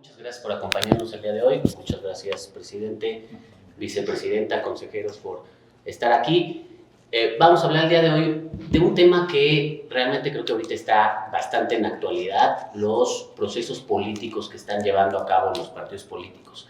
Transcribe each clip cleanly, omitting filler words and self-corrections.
Muchas gracias por acompañarnos el día de hoy. Muchas gracias, presidente, vicepresidenta, consejeros, por estar aquí. Vamos a hablar el día de hoy de un tema que realmente creo que ahorita está bastante en actualidad, los procesos políticos que están llevando a cabo los partidos políticos.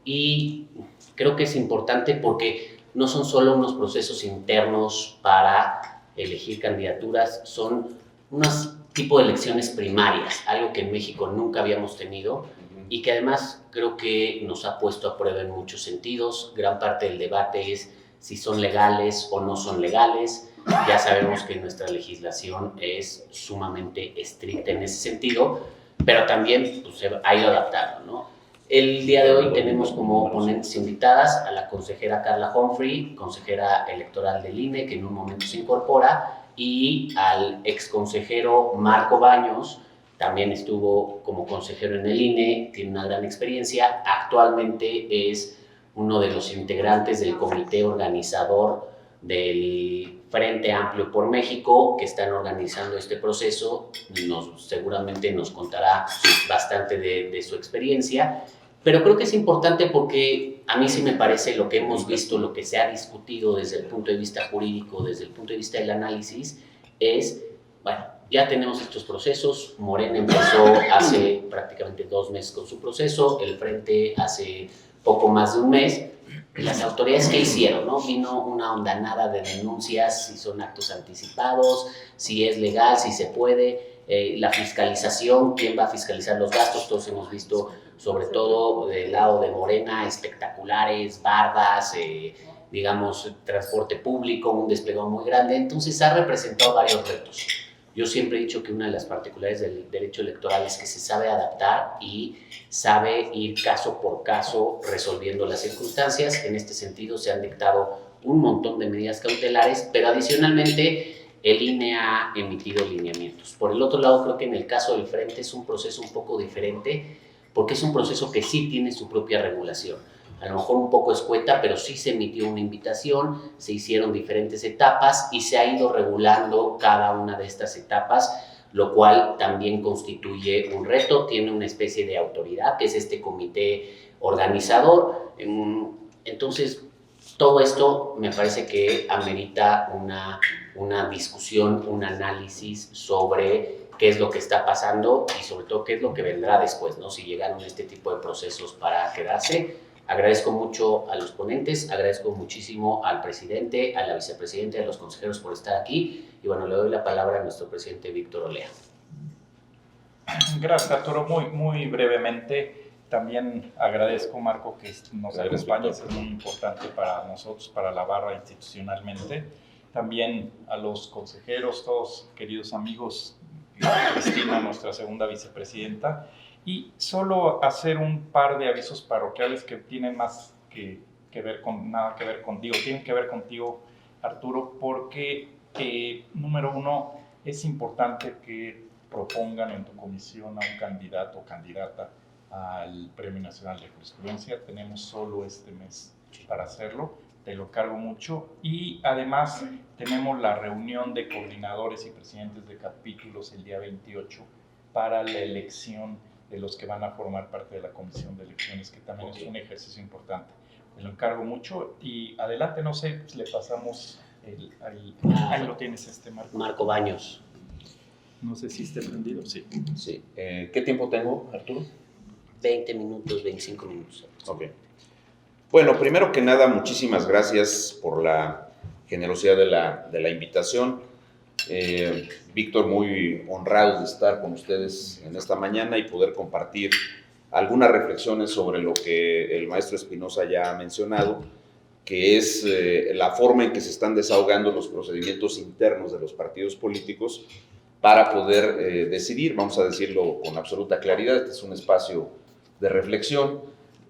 Y creo que es importante porque no son solo unos procesos internos para elegir candidaturas, son unos tipo de elecciones primarias, algo que en México nunca habíamos tenido y que además creo que nos ha puesto a prueba en muchos sentidos. Gran parte del debate es si son legales o no son legales. Ya sabemos que nuestra legislación es sumamente estricta en ese sentido, pero también pues, se ha ido adaptando, ¿no? El día de hoy tenemos como ponentes invitadas a la consejera Carla Humphrey, consejera electoral del INE, que en un momento se incorpora, y al exconsejero Marco Baños, también estuvo como consejero en el INE, tiene una gran experiencia, actualmente es uno de los integrantes del comité organizador del Frente Amplio por México, que están organizando este proceso, seguramente nos contará bastante de su experiencia, pero creo que es importante porque a mí sí me parece lo que hemos visto, lo que se ha discutido desde el punto de vista jurídico, desde el punto de vista del análisis, es, bueno, ya tenemos estos procesos, Morena empezó hace prácticamente 2 meses con su proceso, el Frente hace poco más de un mes. Las autoridades, ¿qué hicieron? ¿No? Vino una hondanada de denuncias, si son actos anticipados, si es legal, si se puede, la fiscalización, quién va a fiscalizar los gastos. Todos hemos visto, sobre todo del lado de Morena, espectaculares, bardas, digamos, transporte público, un desplegado muy grande. Entonces ha representado varios retos. Yo siempre he dicho que una de las particularidades del derecho electoral es que se sabe adaptar y sabe ir caso por caso resolviendo las circunstancias. En este sentido se han dictado un montón de medidas cautelares, pero adicionalmente el INE ha emitido lineamientos. Por el otro lado, creo que en el caso del Frente es un proceso un poco diferente, porque es un proceso que sí tiene su propia regulación. A lo mejor un poco escueta, pero sí se emitió una invitación, se hicieron diferentes etapas y se ha ido regulando cada una de estas etapas, lo cual también constituye un reto, tiene una especie de autoridad, que es este comité organizador. Entonces, todo esto me parece que amerita una discusión, un análisis sobre qué es lo que está pasando y sobre todo qué es lo que vendrá después, ¿no? Si llegaron este tipo de procesos para quedarse. Agradezco mucho a los ponentes, agradezco muchísimo al presidente, a la vicepresidenta y a los consejeros por estar aquí. Y bueno, le doy la palabra a nuestro presidente Víctor Olea. Gracias, Arturo. Muy brevemente, también agradezco, Marco, que nos acompañes, es muy importante para nosotros, para la barra institucionalmente. También a los consejeros, todos queridos amigos, Cristina, nuestra segunda vicepresidenta. Y solo hacer un par de avisos parroquiales que tienen más nada que ver contigo, tienen que ver contigo, Arturo, porque número uno, es importante que propongan en tu comisión a un candidato o candidata al Premio Nacional de Jurisprudencia. Tenemos solo este mes para hacerlo, te lo cargo mucho. Y además tenemos la reunión de coordinadores y presidentes de capítulos el día 28 para la elección de los que van a formar parte de la comisión de elecciones, que también es un ejercicio importante. Te lo encargo mucho y adelante, no sé, pues le pasamos ahí lo tienes, Marco. Marco Baños. No sé si esté prendido. Sí. Sí. ¿Qué tiempo tengo, Arturo? 20 minutos, 25 minutos. Ok. Bueno, primero que nada, muchísimas gracias por la generosidad de la invitación. Víctor, muy honrado de estar con ustedes en esta mañana y poder compartir algunas reflexiones sobre lo que el maestro Espinosa ya ha mencionado, que es la forma en que se están desahogando los procedimientos internos de los partidos políticos para poder decidir, vamos a decirlo con absoluta claridad, este es un espacio de reflexión,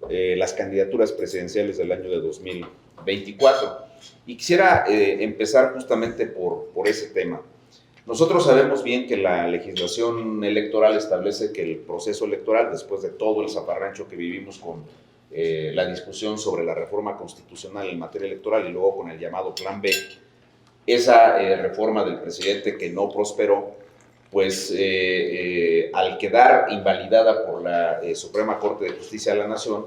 las candidaturas presidenciales del año de 2024. Y quisiera empezar justamente por ese tema. Nosotros sabemos bien que la legislación electoral establece que el proceso electoral, después de todo el zafarrancho que vivimos con la discusión sobre la reforma constitucional en materia electoral y luego con el llamado Plan B, esa reforma del presidente que no prosperó, pues al quedar invalidada por la Suprema Corte de Justicia de la Nación,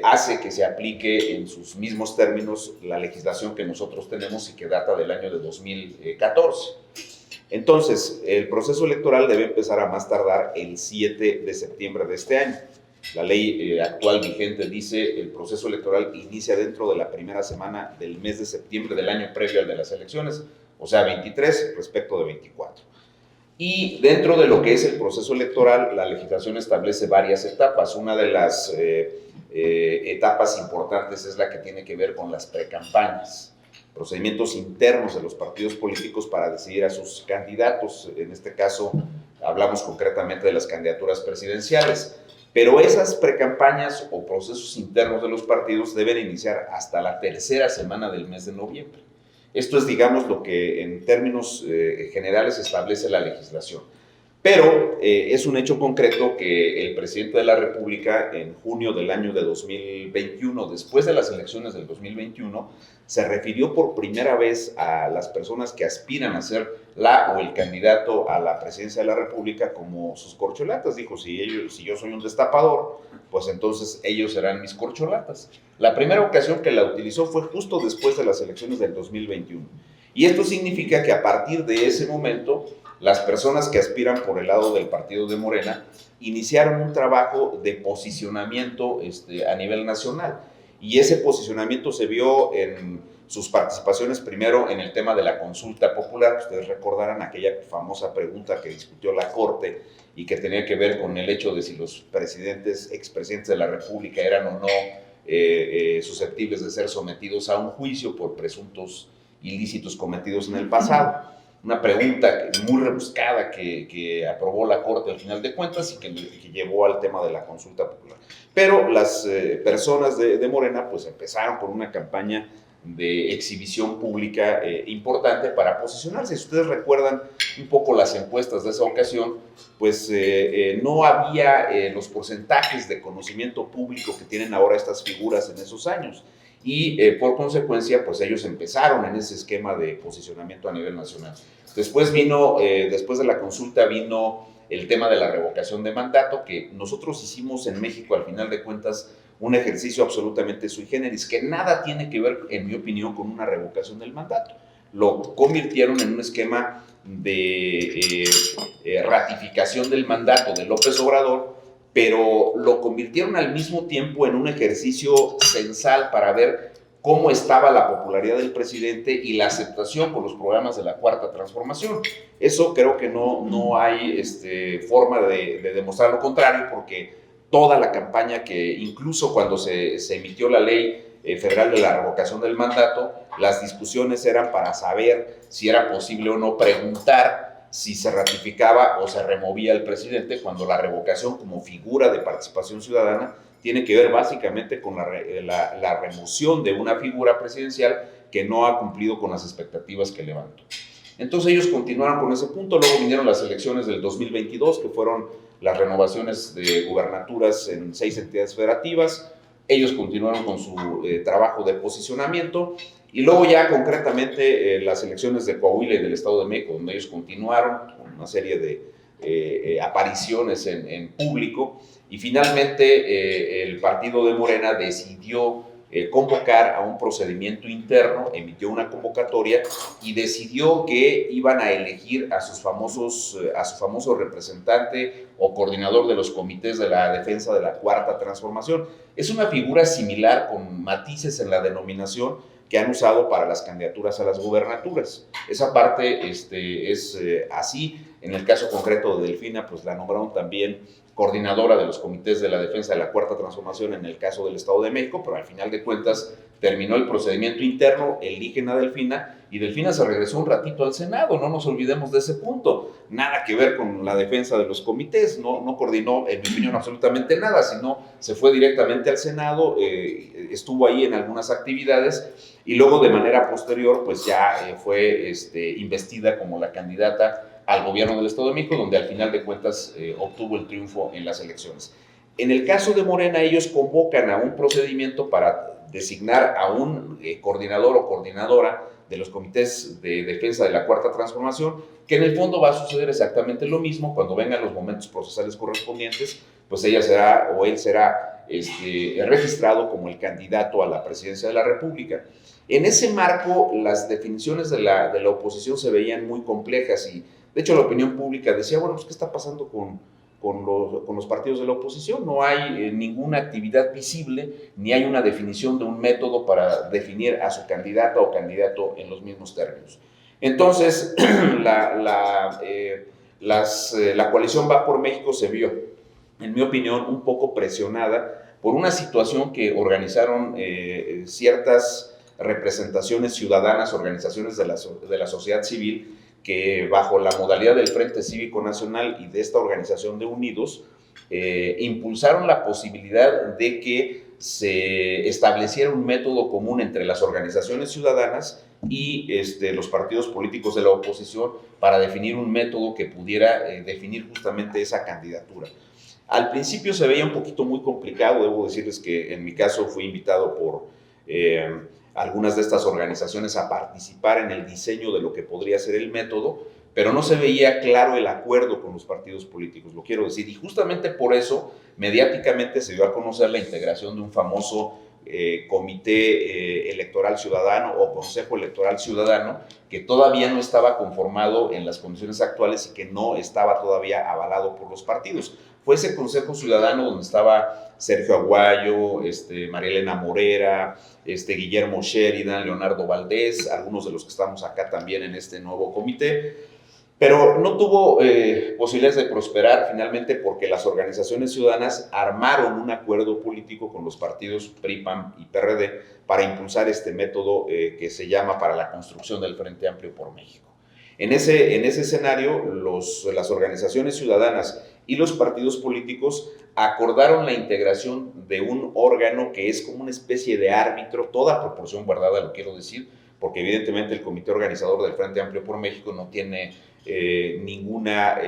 hace que se aplique en sus mismos términos la legislación que nosotros tenemos y que data del año de 2014. Entonces, el proceso electoral debe empezar a más tardar el 7 de septiembre de este año. La ley actual vigente dice el proceso electoral inicia dentro de la primera semana del mes de septiembre del año previo al de las elecciones, o sea, 23 respecto de 24. Y dentro de lo que es el proceso electoral, la legislación establece varias etapas. Una de las etapas importantes es la que tiene que ver con las precampañas, procedimientos internos de los partidos políticos para decidir a sus candidatos. En este caso, hablamos concretamente de las candidaturas presidenciales. Pero esas precampañas o procesos internos de los partidos deben iniciar hasta la tercera semana del mes de noviembre. Esto es, digamos, lo que en términos generales establece la legislación. Pero es un hecho concreto que el presidente de la República, en junio del año de 2021, después de las elecciones del 2021, se refirió por primera vez a las personas que aspiran a ser la o el candidato a la presidencia de la República como sus corcholatas. Dijo, si yo soy un destapador, pues entonces ellos serán mis corcholatas. La primera ocasión que la utilizó fue justo después de las elecciones del 2021. Y esto significa que a partir de ese momento, las personas que aspiran por el lado del partido de Morena iniciaron un trabajo de posicionamiento a nivel nacional. Y ese posicionamiento se vio en sus participaciones primero en el tema de la consulta popular. Ustedes recordarán aquella famosa pregunta que discutió la Corte y que tenía que ver con el hecho de si los expresidentes de la República eran o no susceptibles de ser sometidos a un juicio por presuntos ilícitos cometidos en el pasado. Una pregunta muy rebuscada que aprobó la Corte al final de cuentas y que llevó al tema de la consulta popular. Pero las personas de Morena pues empezaron con una campaña de exhibición pública importante para posicionarse. Si ustedes recuerdan un poco las encuestas de esa ocasión, pues no había los porcentajes de conocimiento público que tienen ahora estas figuras en esos años. Y por consecuencia, pues ellos empezaron en ese esquema de posicionamiento a nivel nacional. Después después de la consulta vino el tema de la revocación de mandato, que nosotros hicimos en México, al final de cuentas, un ejercicio absolutamente sui generis, que nada tiene que ver, en mi opinión, con una revocación del mandato. Lo convirtieron en un esquema de ratificación del mandato de López Obrador, pero lo convirtieron al mismo tiempo en un ejercicio censal para ver cómo estaba la popularidad del presidente y la aceptación por los programas de la Cuarta Transformación. Eso creo que no hay forma de demostrar lo contrario, porque toda la campaña que incluso cuando se emitió la ley federal de la revocación del mandato, las discusiones eran para saber si era posible o no preguntar si se ratificaba o se removía el presidente, cuando la revocación como figura de participación ciudadana tiene que ver básicamente con la remoción de una figura presidencial que no ha cumplido con las expectativas que levantó. Entonces ellos continuaron con ese punto. Luego vinieron las elecciones del 2022, que fueron las renovaciones de gubernaturas en 6 entidades federativas. Ellos continuaron con su trabajo de posicionamiento. Y luego ya concretamente las elecciones de Coahuila y del Estado de México, donde ellos continuaron con una serie de apariciones en público. Y finalmente el partido de Morena decidió convocar a un procedimiento interno, emitió una convocatoria y decidió que iban a elegir a su famoso representante o coordinador de los comités de la defensa de la Cuarta Transformación. Es una figura similar con matices en la denominación que han usado para las candidaturas a las gubernaturas. Esa parte es así. En el caso concreto de Delfina, pues la nombraron también coordinadora de los comités de la defensa de la Cuarta Transformación en el caso del Estado de México, pero al final de cuentas terminó el procedimiento interno, eligen a Delfina, y Delfina se regresó un ratito al Senado. No nos olvidemos de ese punto. Nada que ver con la defensa de los comités, no coordinó, en mi opinión, absolutamente nada, sino se fue directamente al Senado, estuvo ahí en algunas actividades, y luego de manera posterior, pues ya fue investida como la candidata al gobierno del Estado de México, donde al final de cuentas obtuvo el triunfo en las elecciones. En el caso de Morena, ellos convocan a un procedimiento para designar a un coordinador o coordinadora de los comités de defensa de la Cuarta Transformación, que en el fondo va a suceder exactamente lo mismo cuando vengan los momentos procesales correspondientes, pues ella será o él será registrado como el candidato a la presidencia de la República. En ese marco, las definiciones de la oposición se veían muy complejas y, de hecho, la opinión pública decía, bueno, pues, ¿qué está pasando con los partidos de la oposición? No hay ninguna actividad visible, ni hay una definición de un método para definir a su candidata o candidato en los mismos términos. Entonces, la coalición Va por México se vio, en mi opinión, un poco presionada por una situación que organizaron ciertas representaciones ciudadanas, organizaciones de la sociedad civil, que bajo la modalidad del Frente Cívico Nacional y de esta organización de Unidos, impulsaron la posibilidad de que se estableciera un método común entre las organizaciones ciudadanas y los partidos políticos de la oposición para definir un método que pudiera definir justamente esa candidatura. Al principio se veía un poquito muy complicado, debo decirles que en mi caso fui invitado por algunas de estas organizaciones a participar en el diseño de lo que podría ser el método, pero no se veía claro el acuerdo con los partidos políticos, lo quiero decir, y justamente por eso mediáticamente se dio a conocer la integración de un famoso Comité Electoral Ciudadano o Consejo Electoral Ciudadano, que todavía no estaba conformado en las condiciones actuales y que no estaba todavía avalado por los partidos. Fue ese Consejo Ciudadano donde estaba Sergio Aguayo, María Elena Morera, Guillermo Sheridan, Leonardo Valdés, algunos de los que estamos acá también en este nuevo comité, pero no tuvo posibilidades de prosperar finalmente porque las organizaciones ciudadanas armaron un acuerdo político con los partidos PRI, PAN y PRD para impulsar este método que se llama para la construcción del Frente Amplio por México. En ese escenario, las organizaciones ciudadanas y los partidos políticos acordaron la integración de un órgano que es como una especie de árbitro, toda proporción guardada, lo quiero decir, porque evidentemente el comité organizador del Frente Amplio por México no tiene ninguna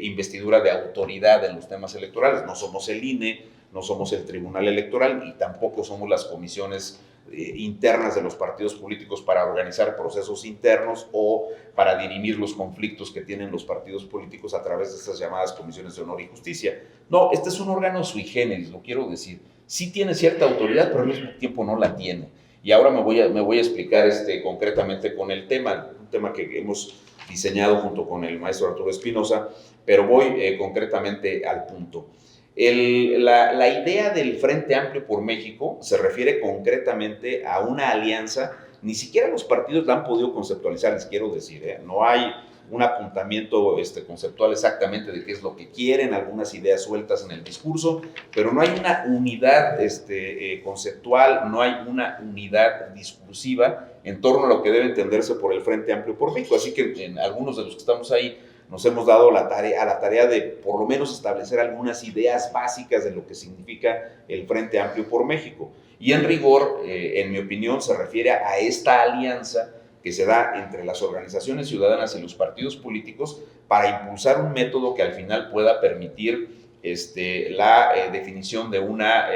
investidura de autoridad en los temas electorales. No somos el INE, no somos el Tribunal Electoral y tampoco somos las comisiones internas de los partidos políticos para organizar procesos internos o para dirimir los conflictos que tienen los partidos políticos a través de estas llamadas comisiones de honor y justicia. No, este es un órgano sui generis, lo quiero decir. Sí tiene cierta autoridad, pero al mismo tiempo no la tiene. Y ahora me voy a explicar concretamente con el tema, un tema que hemos diseñado junto con el maestro Arturo Espinosa, pero voy concretamente al punto. La idea del Frente Amplio por México se refiere concretamente a una alianza, ni siquiera los partidos la han podido conceptualizar, les quiero decir, no hay un apuntamiento conceptual exactamente de qué es lo que quieren, algunas ideas sueltas en el discurso, pero no hay una unidad conceptual, no hay una unidad discursiva en torno a lo que debe entenderse por el Frente Amplio por México. Así que en algunos de los que estamos ahí nos hemos dado a la tarea de por lo menos establecer algunas ideas básicas de lo que significa el Frente Amplio por México. Y en rigor, en mi opinión, se refiere a esta alianza que se da entre las organizaciones ciudadanas y los partidos políticos para impulsar un método que al final pueda permitir la definición de una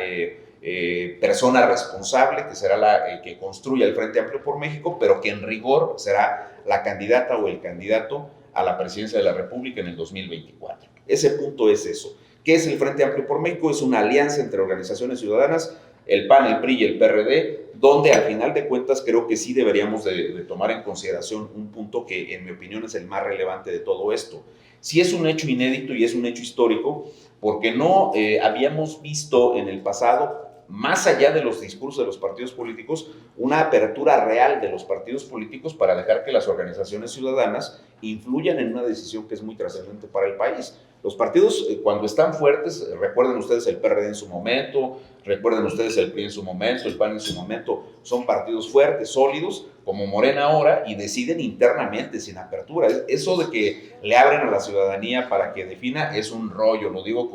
persona responsable, que será la que construya el Frente Amplio por México, pero que en rigor será la candidata o el candidato a la presidencia de la República en el 2024. Ese punto es eso. ¿Qué es el Frente Amplio por México? Es una alianza entre organizaciones ciudadanas, el PAN, el PRI y el PRD, donde al final de cuentas creo que sí deberíamos de tomar en consideración un punto que en mi opinión es el más relevante de todo esto. Sí es un hecho inédito y es un hecho histórico porque no habíamos visto en el pasado, más allá de los discursos de los partidos políticos, una apertura real de los partidos políticos para dejar que las organizaciones ciudadanas influyan en una decisión que es muy trascendente para el país. Los partidos, cuando están fuertes, recuerden ustedes el PRD en su momento, recuerden ustedes el PRI en su momento, el PAN en su momento, son partidos fuertes, sólidos, como Morena ahora, y deciden internamente, sin apertura. Eso de que le abren a la ciudadanía para que defina es un rollo, lo digo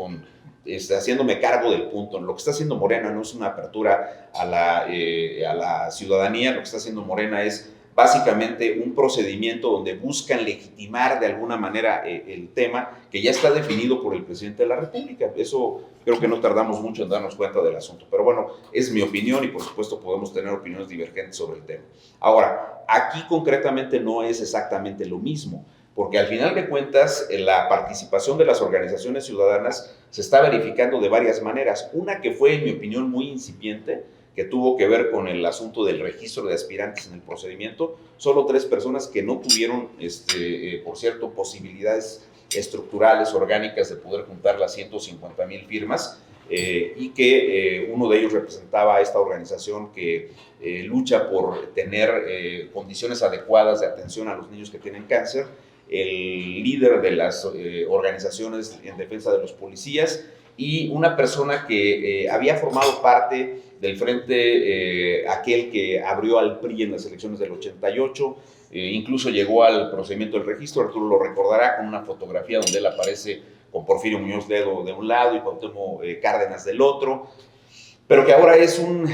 haciéndome cargo del punto. Lo que está haciendo Morena no es una apertura a la ciudadanía, lo que está haciendo Morena es básicamente un procedimiento donde buscan legitimar de alguna manera el tema que ya está definido por el presidente de la República. Eso creo que no tardamos mucho en darnos cuenta del asunto. Pero bueno, es mi opinión y por supuesto podemos tener opiniones divergentes sobre el tema. Ahora, aquí concretamente no es exactamente lo mismo, porque al final de cuentas la participación de las organizaciones ciudadanas se está verificando de varias maneras. Una que fue, en mi opinión, muy incipiente, que tuvo que ver con el asunto del registro de aspirantes en el procedimiento. Solo 3 personas que no tuvieron, por cierto, posibilidades estructurales, orgánicas de poder juntar las 150,000 firmas, y que uno de ellos representaba a esta organización que lucha por tener condiciones adecuadas de atención a los niños que tienen cáncer, el líder de las organizaciones en defensa de los policías y una persona que había formado parte del frente aquel que abrió al PRI en las elecciones del 88, incluso llegó al procedimiento del registro. Arturo lo recordará, con una fotografía donde él aparece con Porfirio Muñoz Ledo de un lado y Cuauhtémoc Cárdenas del otro, pero que ahora es un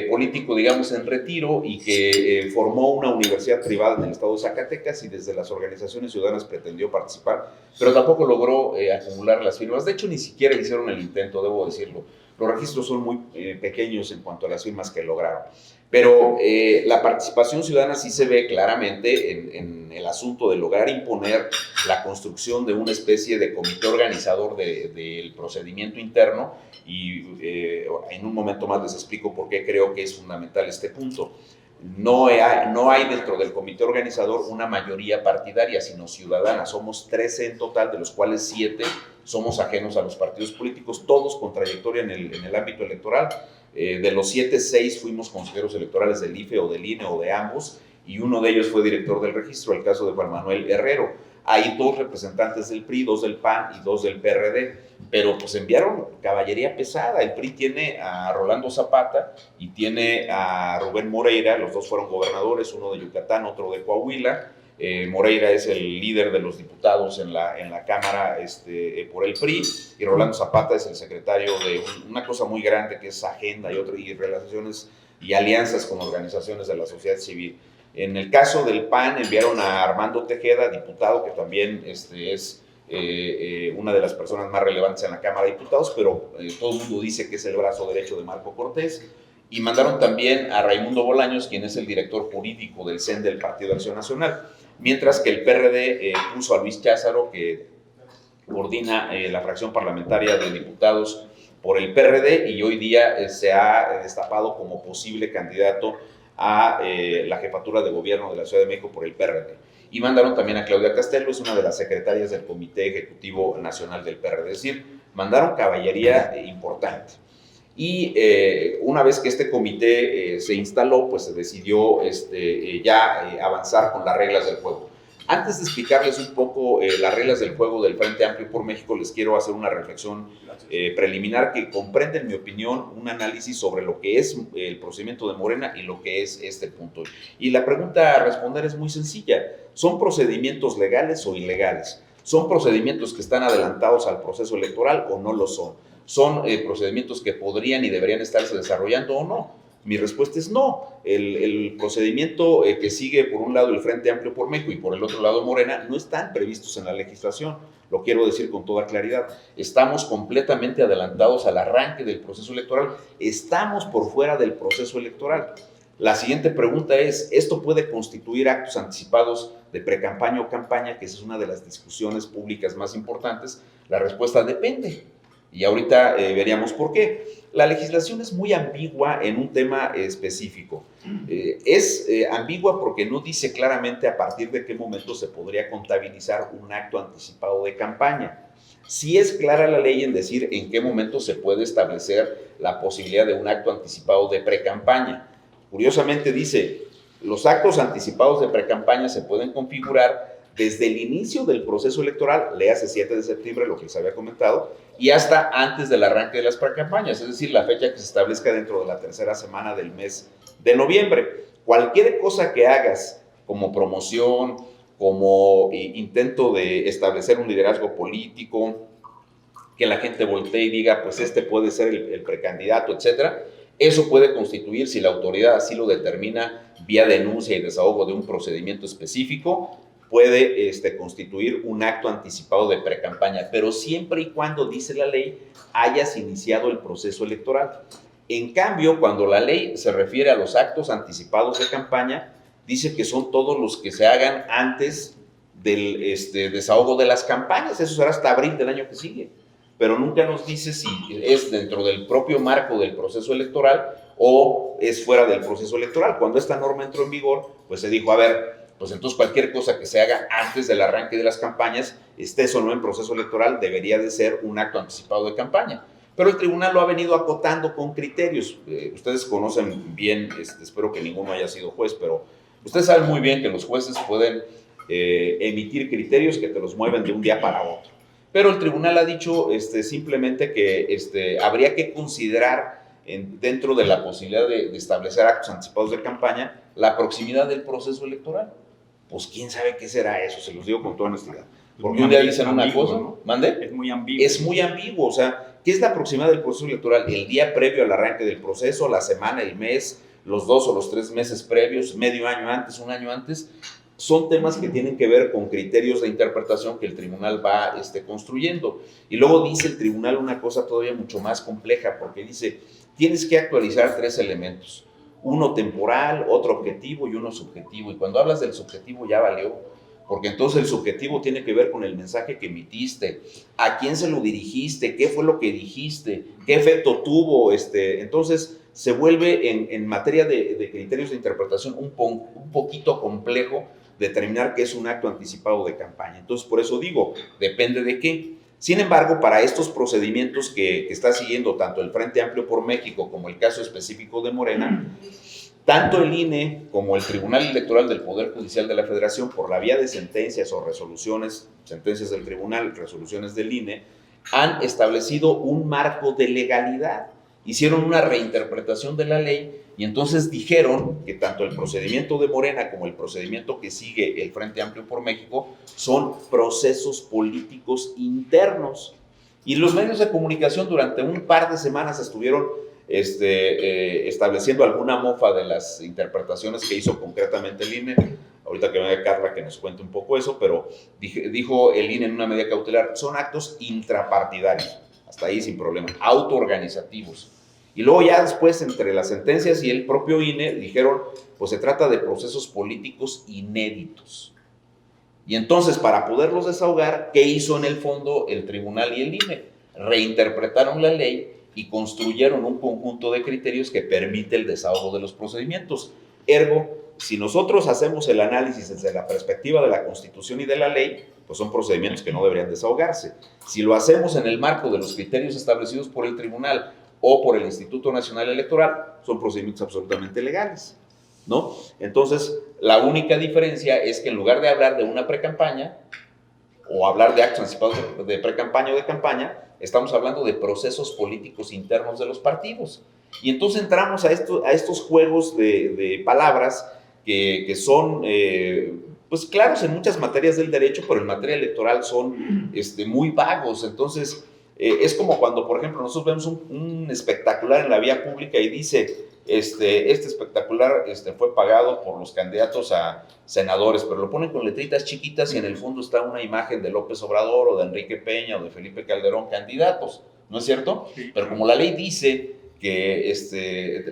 político, digamos, en retiro y que formó una universidad privada en el estado de Zacatecas y desde las organizaciones ciudadanas pretendió participar, pero tampoco logró acumular las firmas. De hecho, ni siquiera hicieron el intento, debo decirlo. Los registros son muy pequeños en cuanto a las firmas que lograron. Pero la participación ciudadana sí se ve claramente en el asunto de lograr imponer la construcción de una especie de comité organizador del procedimiento interno, y en un momento más les explico por qué creo que es fundamental este punto. No hay dentro del comité organizador una mayoría partidaria, sino ciudadana. Somos 13 en total, de los cuales 7 somos ajenos a los partidos políticos, todos con trayectoria en el ámbito electoral. De los 7, 6 fuimos consejeros electorales del IFE o del INE o de ambos, y uno de ellos fue director del registro, el caso de Juan Manuel Herrero. Hay 2 representantes del PRI, 2 del PAN y 2 del PRD, pero pues enviaron caballería pesada. El PRI tiene a Rolando Zapata y tiene a Rubén Moreira, los 2 fueron gobernadores, uno de Yucatán, otro de Coahuila. Moreira es el líder de los diputados en la Cámara por el PRI, y Rolando Zapata es el secretario de una cosa muy grande que es Agenda y relaciones y alianzas con organizaciones de la sociedad civil. En el caso del PAN enviaron a Armando Tejeda, diputado, que también es una de las personas más relevantes en la Cámara de Diputados, pero todo el mundo dice que es el brazo derecho de Marco Cortés. Y mandaron también a Raimundo Bolaños, quien es el director jurídico del CEN del Partido de Acción Nacional, mientras que el PRD puso a Luis Cházaro, que coordina la fracción parlamentaria de diputados por el PRD, y hoy día se ha destapado como posible candidato a la jefatura de gobierno de la Ciudad de México por el PRD. Y mandaron también a Claudia Castelo, es una de las secretarias del Comité Ejecutivo Nacional del PRD. Es decir, mandaron caballería importante. Y una vez que este comité se instaló, pues se decidió avanzar con las reglas del juego. Antes de explicarles un poco las reglas del juego del Frente Amplio por México, les quiero hacer una reflexión preliminar que comprende, en mi opinión, un análisis sobre lo que es el procedimiento de Morena y lo que es este punto. Y la pregunta a responder es muy sencilla. ¿Son procedimientos legales o ilegales? ¿Son procedimientos que están adelantados al proceso electoral o no lo son? ¿Son procedimientos que podrían y deberían estarse desarrollando o no? Mi respuesta es no. El procedimiento que sigue por un lado el Frente Amplio por México y por el otro lado Morena no están previstos en la legislación. Lo quiero decir con toda claridad. Estamos completamente adelantados al arranque del proceso electoral. Estamos por fuera del proceso electoral. La siguiente pregunta es, ¿esto puede constituir actos anticipados de precampaña o campaña? Que esa es una de las discusiones públicas más importantes. La respuesta depende. Y ahorita veríamos por qué. La legislación es muy ambigua en un tema específico. Es ambigua porque no dice claramente a partir de qué momento se podría contabilizar un acto anticipado de campaña. Sí es clara la ley en decir en qué momento se puede establecer la posibilidad de un acto anticipado de precampaña. Curiosamente dice, los actos anticipados de precampaña se pueden configurar desde el inicio del proceso electoral, léase 7 de septiembre, lo que les había comentado, y hasta antes del arranque de las precampañas, es decir, la fecha que se establezca dentro de la tercera semana del mes de noviembre. Cualquier cosa que hagas como promoción, como intento de establecer un liderazgo político, que la gente voltee y diga, pues este puede ser el precandidato, etcétera, Eso puede constituir, si la autoridad así lo determina, vía denuncia y desahogo de un procedimiento específico, puede constituir un acto anticipado de precampaña, pero siempre y cuando, dice la ley, hayas iniciado el proceso electoral. En cambio, cuando la ley se refiere a los actos anticipados de campaña, dice que son todos los que se hagan antes del desahogo de las campañas. Eso será hasta abril del año que sigue. Pero nunca nos dice si es dentro del propio marco del proceso electoral o es fuera del proceso electoral. Cuando esta norma entró en vigor, pues se dijo, a ver, pues entonces cualquier cosa que se haga antes del arranque de las campañas, estés o no en proceso electoral, debería de ser un acto anticipado de campaña. Pero el tribunal lo ha venido acotando con criterios. Ustedes conocen bien, espero que ninguno haya sido juez, pero ustedes saben muy bien que los jueces pueden emitir criterios que te los mueven de un día para otro. Pero el tribunal ha dicho simplemente que habría que considerar dentro de la posibilidad de establecer actos anticipados de campaña la proximidad del proceso electoral. Pues quién sabe qué será eso, se los digo con toda honestidad. Porque un día dicen una cosa, ¿no? ¿Mande? Es muy ambiguo. Es muy ambiguo, o sea, ¿qué es la proximidad del proceso electoral? El día previo al arranque del proceso, la semana, el mes, los 2 o los 3 meses previos, medio año antes, un año antes. Son temas que tienen que ver con criterios de interpretación que el tribunal va construyendo. Y luego dice el tribunal una cosa todavía mucho más compleja, porque dice, tienes que actualizar 3 elementos. Uno temporal, otro objetivo y uno subjetivo. Y cuando hablas del subjetivo ya valió, porque entonces el subjetivo tiene que ver con el mensaje que emitiste, a quién se lo dirigiste, qué fue lo que dijiste, qué efecto tuvo. Entonces se vuelve en materia de criterios de interpretación un poquito complejo determinar qué es un acto anticipado de campaña. Entonces, por eso digo, depende de qué. Sin embargo, para estos procedimientos que está siguiendo tanto el Frente Amplio por México como el caso específico de Morena, tanto el INE como el Tribunal Electoral del Poder Judicial de la Federación, por la vía de sentencias o resoluciones, sentencias del tribunal, resoluciones del INE, han establecido un marco de legalidad. Hicieron una reinterpretación de la ley y entonces dijeron que tanto el procedimiento de Morena como el procedimiento que sigue el Frente Amplio por México son procesos políticos internos. Y los medios de comunicación durante un par de semanas estuvieron estableciendo alguna mofa de las interpretaciones que hizo concretamente el INE. Ahorita que venga Carla que nos cuente un poco eso, pero dijo el INE en una medida cautelar, son actos intrapartidarios, hasta ahí sin problema, autoorganizativos. Y luego ya después, entre las sentencias y el propio INE, dijeron, pues se trata de procesos políticos inéditos. Y entonces, para poderlos desahogar, ¿qué hizo en el fondo el tribunal y el INE? Reinterpretaron la ley y construyeron un conjunto de criterios que permite el desahogo de los procedimientos. Ergo, si nosotros hacemos el análisis desde la perspectiva de la Constitución y de la ley, pues son procedimientos que no deberían desahogarse. Si lo hacemos en el marco de los criterios establecidos por el tribunal o por el Instituto Nacional Electoral, son procedimientos absolutamente legales, ¿no? Entonces, la única diferencia es que en lugar de hablar de una precampaña o hablar de actos anticipados de precampaña o de campaña, estamos hablando de procesos políticos internos de los partidos. Y entonces entramos a estos juegos de palabras que son pues claros en muchas materias del derecho, pero en materia electoral son muy vagos. Entonces, es como cuando, por ejemplo, nosotros vemos un espectacular en la vía pública y dice, este espectacular fue pagado por los candidatos a senadores, pero lo ponen con letritas chiquitas y en el fondo está una imagen de López Obrador o de Enrique Peña o de Felipe Calderón, candidatos, ¿no es cierto? Sí. Pero como la ley dice que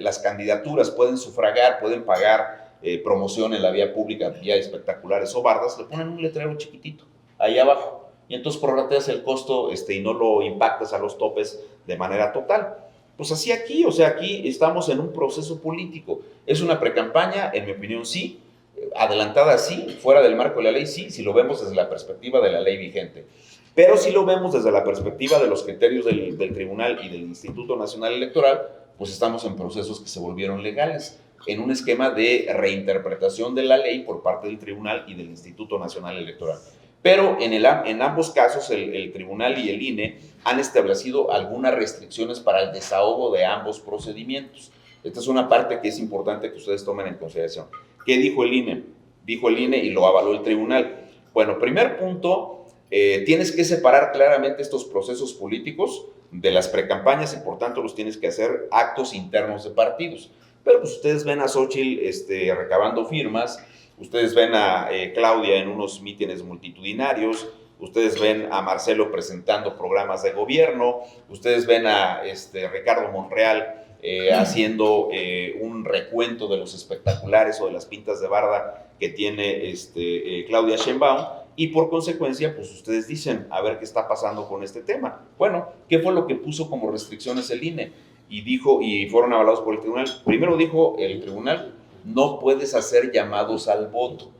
las candidaturas pueden sufragar, pueden pagar promoción en la vía pública, vía espectaculares o bardas, le ponen un letrero chiquitito ahí abajo. Y entonces prorrateas el costo y no lo impactas a los topes de manera total. Pues así aquí, o sea, aquí estamos en un proceso político. ¿Es una precampaña? En mi opinión, sí. Adelantada, sí. Fuera del marco de la ley, sí, si lo vemos desde la perspectiva de la ley vigente. Pero si lo vemos desde la perspectiva de los criterios del tribunal y del Instituto Nacional Electoral, pues estamos en procesos que se volvieron legales, en un esquema de reinterpretación de la ley por parte del tribunal y del Instituto Nacional Electoral. Pero en ambos casos el tribunal y el INE han establecido algunas restricciones para el desahogo de ambos procedimientos. Esta es una parte que es importante que ustedes tomen en consideración. ¿Qué dijo el INE? Dijo el INE y lo avaló el tribunal. Bueno, primer punto, tienes que separar claramente estos procesos políticos de las precampañas y por tanto los tienes que hacer actos internos de partidos. Pero pues ustedes ven a Xóchitl recabando firmas, ustedes ven a Claudia en unos mítines multitudinarios, ustedes ven a Marcelo presentando programas de gobierno, ustedes ven a Ricardo Monreal haciendo un recuento de los espectaculares o de las pintas de barda que tiene Claudia Sheinbaum, y por consecuencia, pues ustedes dicen, a ver qué está pasando con este tema. Bueno, ¿qué fue lo que puso como restricciones el INE? Y fueron avalados por el tribunal. Primero dijo el tribunal, no puedes hacer llamados al voto,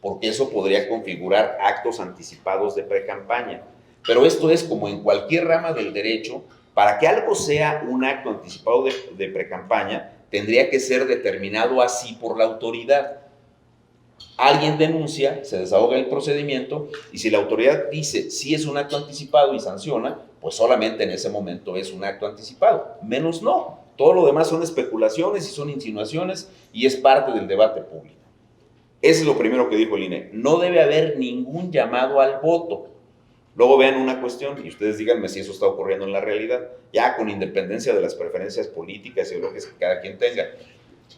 porque eso podría configurar actos anticipados de precampaña. Pero esto es como en cualquier rama del derecho, para que algo sea un acto anticipado de precampaña, tendría que ser determinado así por la autoridad. Alguien denuncia, se desahoga el procedimiento, y si la autoridad dice sí es un acto anticipado y sanciona, pues solamente en ese momento es un acto anticipado, menos no. Todo lo demás son especulaciones y son insinuaciones y es parte del debate público. Eso es lo primero que dijo el INE. No debe haber ningún llamado al voto. Luego vean una cuestión y ustedes díganme si eso está ocurriendo en la realidad, ya con independencia de las preferencias políticas y ideológicas que cada quien tenga.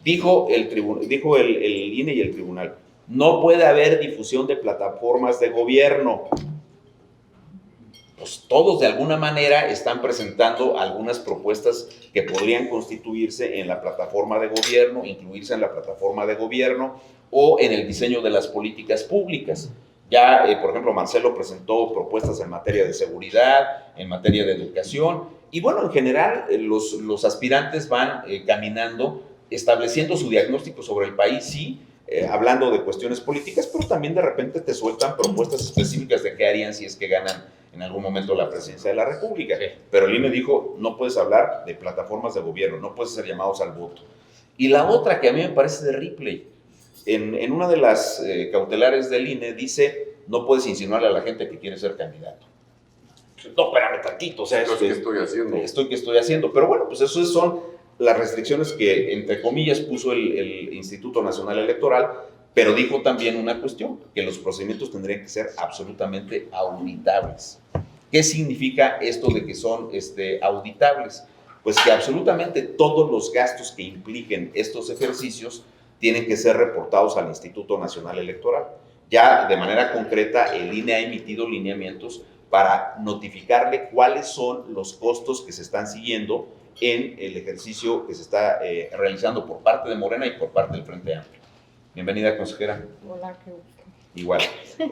Dijo el INE y el tribunal, no puede haber difusión de plataformas de gobierno. Pues todos de alguna manera están presentando algunas propuestas que podrían constituirse en la plataforma de gobierno, incluirse en la plataforma de gobierno o en el diseño de las políticas públicas. Ya, por ejemplo, Marcelo presentó propuestas en materia de seguridad, en materia de educación, y bueno, en general los aspirantes van caminando, estableciendo su diagnóstico sobre el país, sí, hablando de cuestiones políticas, pero también de repente te sueltan propuestas específicas de qué harían si es que ganan en algún momento la presidencia de la República. Sí. Pero el INE dijo, no puedes hablar de plataformas de gobierno, no puedes hacer llamados al voto. Y la otra que a mí me parece de Ripley, en una de las cautelares del INE dice, no puedes insinuarle a la gente que quiere ser candidato. No, espérame tantito, o sea, ¿qué estoy haciendo? ¿Qué estoy haciendo? Pero bueno, pues eso son las restricciones que, entre comillas, puso el Instituto Nacional Electoral, pero dijo también una cuestión, que los procedimientos tendrían que ser absolutamente auditables. ¿Qué significa esto de que son auditables? Pues que absolutamente todos los gastos que impliquen estos ejercicios tienen que ser reportados al Instituto Nacional Electoral. Ya de manera concreta, el INE ha emitido lineamientos para notificarle cuáles son los costos que se están siguiendo en el ejercicio que se está realizando por parte de Morena y por parte del Frente Amplio. Bienvenida, consejera. Hola, qué gusto. Igual.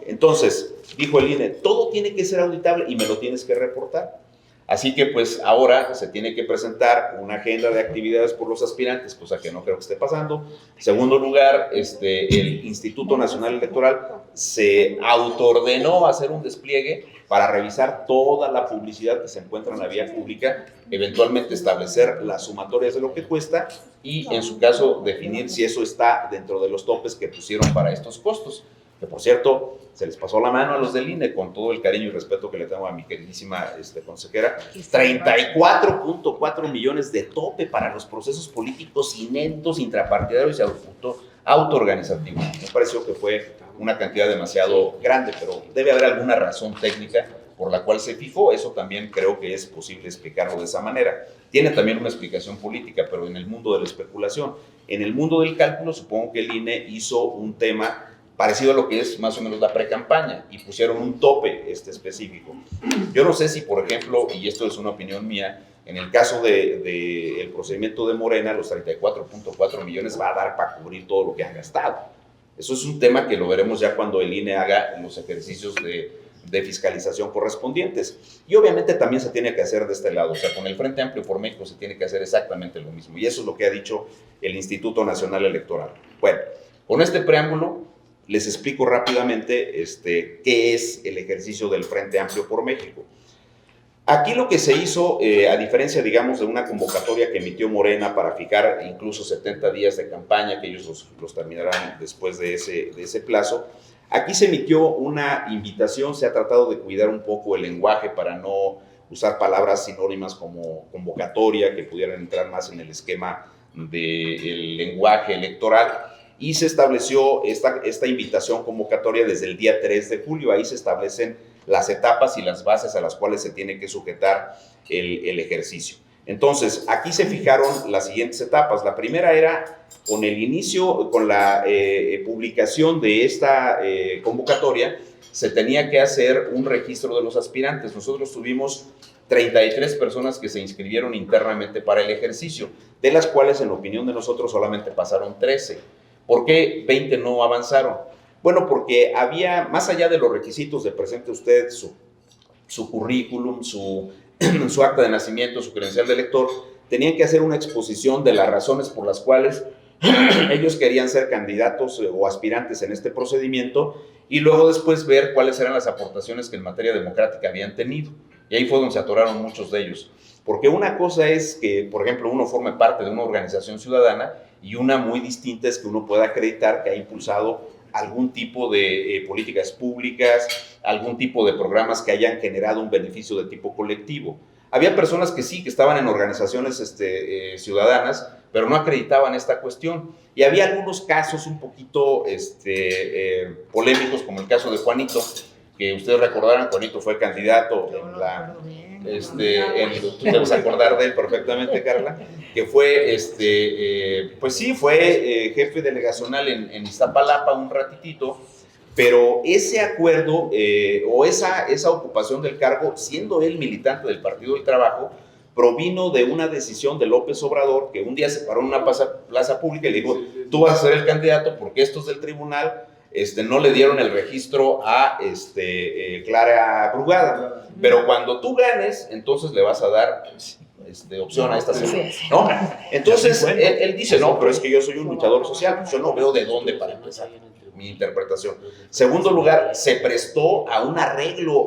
Entonces, dijo el INE, todo tiene que ser auditable y me lo tienes que reportar. Así que pues ahora se tiene que presentar una agenda de actividades por los aspirantes, cosa que no creo que esté pasando. En segundo lugar, el Instituto Nacional Electoral se autoordenó hacer un despliegue para revisar toda la publicidad que se encuentra en la vía pública, eventualmente establecer las sumatorias de lo que cuesta y en su caso definir si eso está dentro de los topes que pusieron para estos costos. Que por cierto, se les pasó la mano a los del INE, con todo el cariño y respeto que le tengo a mi queridísima consejera, 34.4 millones de tope para los procesos políticos inéditos, intrapartidarios y autoorganizativos. Me pareció que fue una cantidad demasiado grande, pero debe haber alguna razón técnica por la cual se fijó. Eso también creo que es posible explicarlo de esa manera. Tiene también una explicación política, pero en el mundo de la especulación. En el mundo del cálculo, supongo que el INE hizo un tema parecido a lo que es más o menos la precampaña, y pusieron un tope específico. Yo no sé si, por ejemplo, y esto es una opinión mía, en el caso del procedimiento de Morena, los 34.4 millones va a dar para cubrir todo lo que han gastado. Eso es un tema que lo veremos ya cuando el INE haga los ejercicios de fiscalización correspondientes. Y obviamente también se tiene que hacer de este lado, o sea, con el Frente Amplio por México se tiene que hacer exactamente lo mismo, y eso es lo que ha dicho el Instituto Nacional Electoral. Bueno, con este preámbulo, les explico rápidamente qué es el ejercicio del Frente Amplio por México. Aquí lo que se hizo, a diferencia, digamos, de una convocatoria que emitió Morena para fijar incluso 70 días de campaña, que ellos los terminarán después de ese plazo, aquí se emitió una invitación, se ha tratado de cuidar un poco el lenguaje para no usar palabras sinónimas como convocatoria, que pudieran entrar más en el esquema del lenguaje electoral, y se estableció esta invitación convocatoria desde el día 3 de julio. Ahí se establecen las etapas y las bases a las cuales se tiene que sujetar el ejercicio. Entonces, aquí se fijaron las siguientes etapas. La primera era con el inicio, con la publicación de esta convocatoria, se tenía que hacer un registro de los aspirantes. Nosotros tuvimos 33 personas que se inscribieron internamente para el ejercicio, de las cuales, en opinión de nosotros, solamente pasaron 13. ¿Por qué 20 no avanzaron? Bueno, porque había, más allá de los requisitos de presente usted su currículum, su acta de nacimiento, su credencial de elector, tenían que hacer una exposición de las razones por las cuales ellos querían ser candidatos o aspirantes en este procedimiento, y luego después ver cuáles eran las aportaciones que en materia democrática habían tenido. Y ahí fue donde se atoraron muchos de ellos. Porque una cosa es que, por ejemplo, uno forme parte de una organización ciudadana, y una muy distinta es que uno pueda acreditar que ha impulsado algún tipo de políticas públicas, algún tipo de programas que hayan generado un beneficio de tipo colectivo. Había personas que sí, que estaban en organizaciones ciudadanas, pero no acreditaban esta cuestión. Y había algunos casos un poquito polémicos, como el caso de Juanito, que ustedes recordarán. Juanito fue candidato en la... tú te vas a acordar de él perfectamente, Carla, que fue, pues sí, fue jefe delegacional en Iztapalapa un ratitito, pero ese acuerdo o esa ocupación del cargo, siendo él militante del Partido del Trabajo, provino de una decisión de López Obrador, que un día se paró en una plaza pública y le dijo: tú vas a ser el candidato porque estos del tribunal no le dieron el registro a Clara Brugada, pero cuando tú ganes, entonces le vas a dar opción a esta señora, ¿no? Entonces él dice: no, pero es que yo soy un luchador social, yo no veo de dónde para empezar mi interpretación. Segundo lugar, se prestó a un arreglo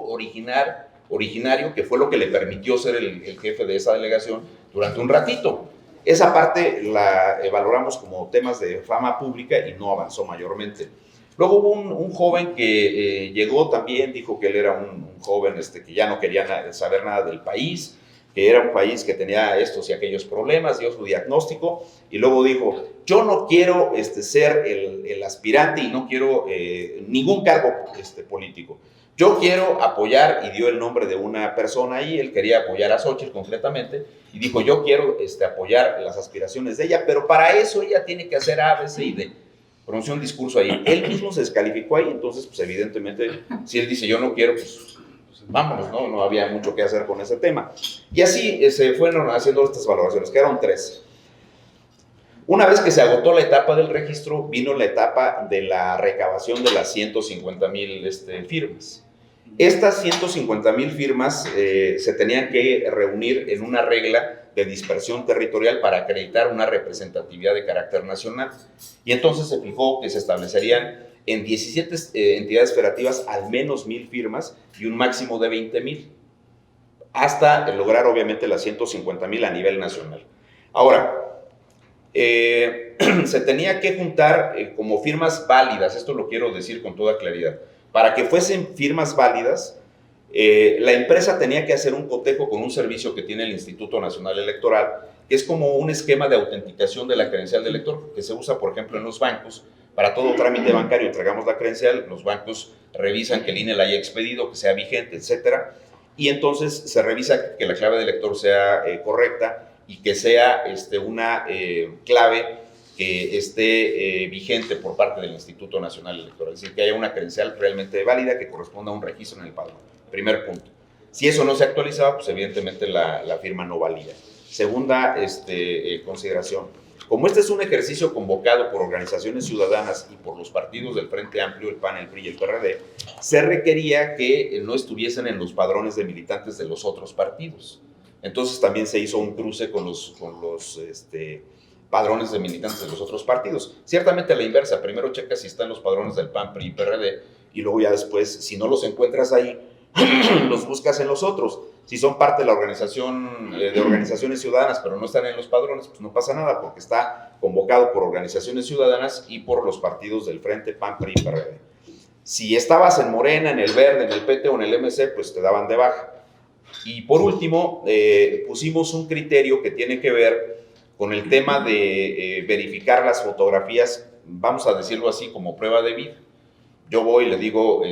originario que fue lo que le permitió ser el jefe de esa delegación durante un ratito. Esa parte la valoramos como temas de fama pública y no avanzó mayormente. Luego hubo un joven que llegó también, dijo que él era un joven que ya no quería saber nada del país, que era un país que tenía estos y aquellos problemas, dio su diagnóstico, y luego dijo: yo no quiero ser el aspirante y no quiero ningún cargo político. Yo quiero apoyar, y dio el nombre de una persona ahí. Él quería apoyar a Xóchitl concretamente, y dijo: yo quiero apoyar las aspiraciones de ella, pero para eso ella tiene que hacer A, B, C y D. Pronunció un discurso ahí. Él mismo se descalificó ahí, entonces, pues evidentemente, si él dice: yo no quiero, pues vámonos, ¿no? No había mucho que hacer con ese tema. Y así se fueron haciendo estas valoraciones, quedaron 3. Una vez que se agotó la etapa del registro, vino la etapa de la recabación de las 150,000 firmas. Estas 150,000 firmas se tenían que reunir en una regla de dispersión territorial para acreditar una representatividad de carácter nacional. Y entonces se fijó que se establecerían en 17 entidades federativas al menos 1,000 firmas y un máximo de 20,000, hasta lograr obviamente las 150,000 a nivel nacional. Ahora, se tenía que juntar como firmas válidas, esto lo quiero decir con toda claridad. Para que fuesen firmas válidas, la empresa tenía que hacer un cotejo con un servicio que tiene el Instituto Nacional Electoral, que es como un esquema de autenticación de la credencial de elector, que se usa, por ejemplo, en los bancos. Para todo trámite bancario entregamos la credencial, los bancos revisan que el INE la haya expedido, que sea vigente, etcétera, y entonces se revisa que la clave de elector sea correcta y que sea una clave que esté vigente por parte del Instituto Nacional Electoral, es decir, que haya una credencial realmente válida que corresponda a un registro en el padrón. Primer punto. Si eso no se actualizaba, pues evidentemente la firma no valía. Segunda consideración: como este es un ejercicio convocado por organizaciones ciudadanas y por los partidos del Frente Amplio, el PAN, el PRI y el PRD, se requería que no estuviesen en los padrones de militantes de los otros partidos. Entonces también se hizo un cruce con los padrones de militantes de los otros partidos. Ciertamente a la inversa, primero checa si están los padrones del PAN, PRI y PRD, y luego ya después, si no los encuentras ahí, los buscas en los otros. Si son parte de la organización, de organizaciones ciudadanas, pero no están en los padrones, pues no pasa nada, porque está convocado por organizaciones ciudadanas y por los partidos del Frente, PAN, PRI y PRD. Si estabas en Morena, en el Verde, en el PT o en el MC, pues te daban de baja. Y por último, pusimos un criterio que tiene que ver con el tema de verificar las fotografías, vamos a decirlo así, como prueba de vida. Yo voy y le digo,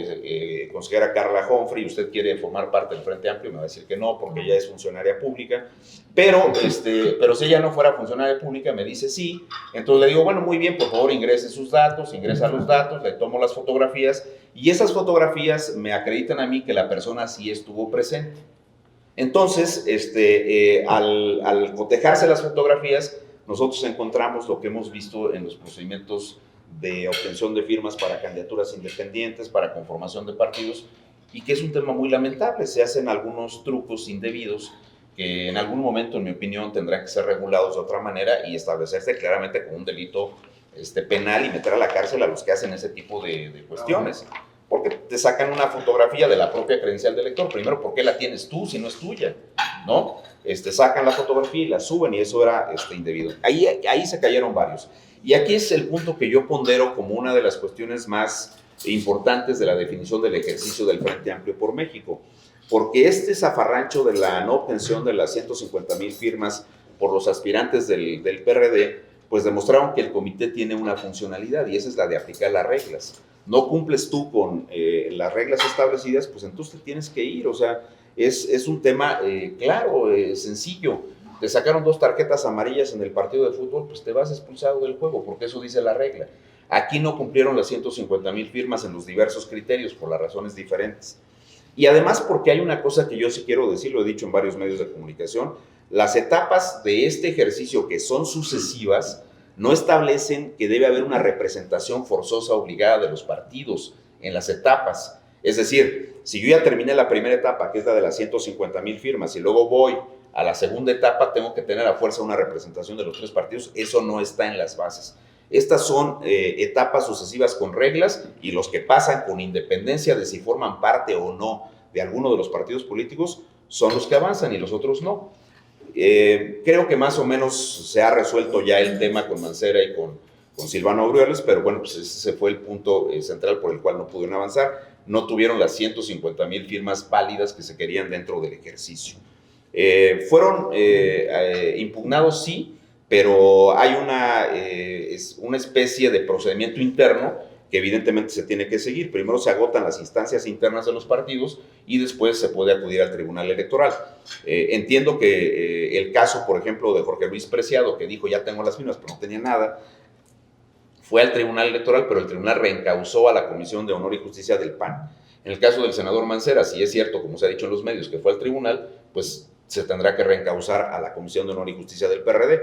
consejera Carla Humphrey, ¿usted quiere formar parte del Frente Amplio? Me va a decir que no, porque ella es funcionaria pública. Pero si ella no fuera funcionaria pública, me dice sí. Entonces le digo, bueno, muy bien, por favor ingrese sus datos, ingresa los datos, le tomo las fotografías y esas fotografías me acreditan a mí que la persona sí estuvo presente. Entonces, al cotejarse las fotografías, nosotros encontramos lo que hemos visto en los procedimientos de obtención de firmas para candidaturas independientes, para conformación de partidos, y que es un tema muy lamentable. Se hacen algunos trucos indebidos que en algún momento, en mi opinión, tendrán que ser regulados de otra manera y establecerse claramente como un delito penal y meter a la cárcel a los que hacen ese tipo de cuestiones. Porque te sacan una fotografía de la propia credencial del elector. Primero, ¿por qué la tienes tú si no es tuya? ¿No? Sacan la fotografía y la suben y eso era indebido. Ahí se cayeron varios. Y aquí es el punto que yo pondero como una de las cuestiones más importantes de la definición del ejercicio del Frente Amplio por México. Porque zafarrancho de la no obtención de las 150,000 firmas por los aspirantes del PRD, pues demostraron que el comité tiene una funcionalidad y esa es la de aplicar las reglas. No cumples tú con las reglas establecidas, pues entonces te tienes que ir. O sea, es un tema claro, sencillo. Te sacaron 2 tarjetas amarillas en el partido de fútbol, pues te vas expulsado del juego, porque eso dice la regla. Aquí no cumplieron las 150,000 firmas en los diversos criterios, por las razones diferentes. Y además porque hay una cosa que yo sí quiero decir, lo he dicho en varios medios de comunicación, las etapas de este ejercicio que son sucesivas no establecen que debe haber una representación forzosa obligada de los partidos en las etapas. Es decir, si yo ya terminé la primera etapa, que es la de las 150,000 firmas, y luego voy a la segunda etapa, tengo que tener a fuerza una representación de los 3 partidos, eso no está en las bases. Estas son etapas sucesivas con reglas y los que pasan con independencia de si forman parte o no de alguno de los partidos políticos son los que avanzan y los otros no. Creo que más o menos se ha resuelto ya el tema con Mancera y con Silvano Aureoles, pero bueno, pues ese fue el punto central por el cual no pudieron avanzar. No tuvieron las 150,000 firmas válidas que se querían dentro del ejercicio. Fueron impugnados, sí, pero hay una especie de procedimiento interno que evidentemente se tiene que seguir. Primero se agotan las instancias internas de los partidos y después se puede acudir al Tribunal Electoral. Entiendo que el caso, por ejemplo, de Jorge Luis Preciado, que dijo ya tengo las firmas, pero no tenía nada, fue al Tribunal Electoral, pero el Tribunal reencausó a la Comisión de Honor y Justicia del PAN. En el caso del senador Mancera, si es cierto, como se ha dicho en los medios, que fue al tribunal, pues se tendrá que reencausar a la Comisión de Honor y Justicia del PRD.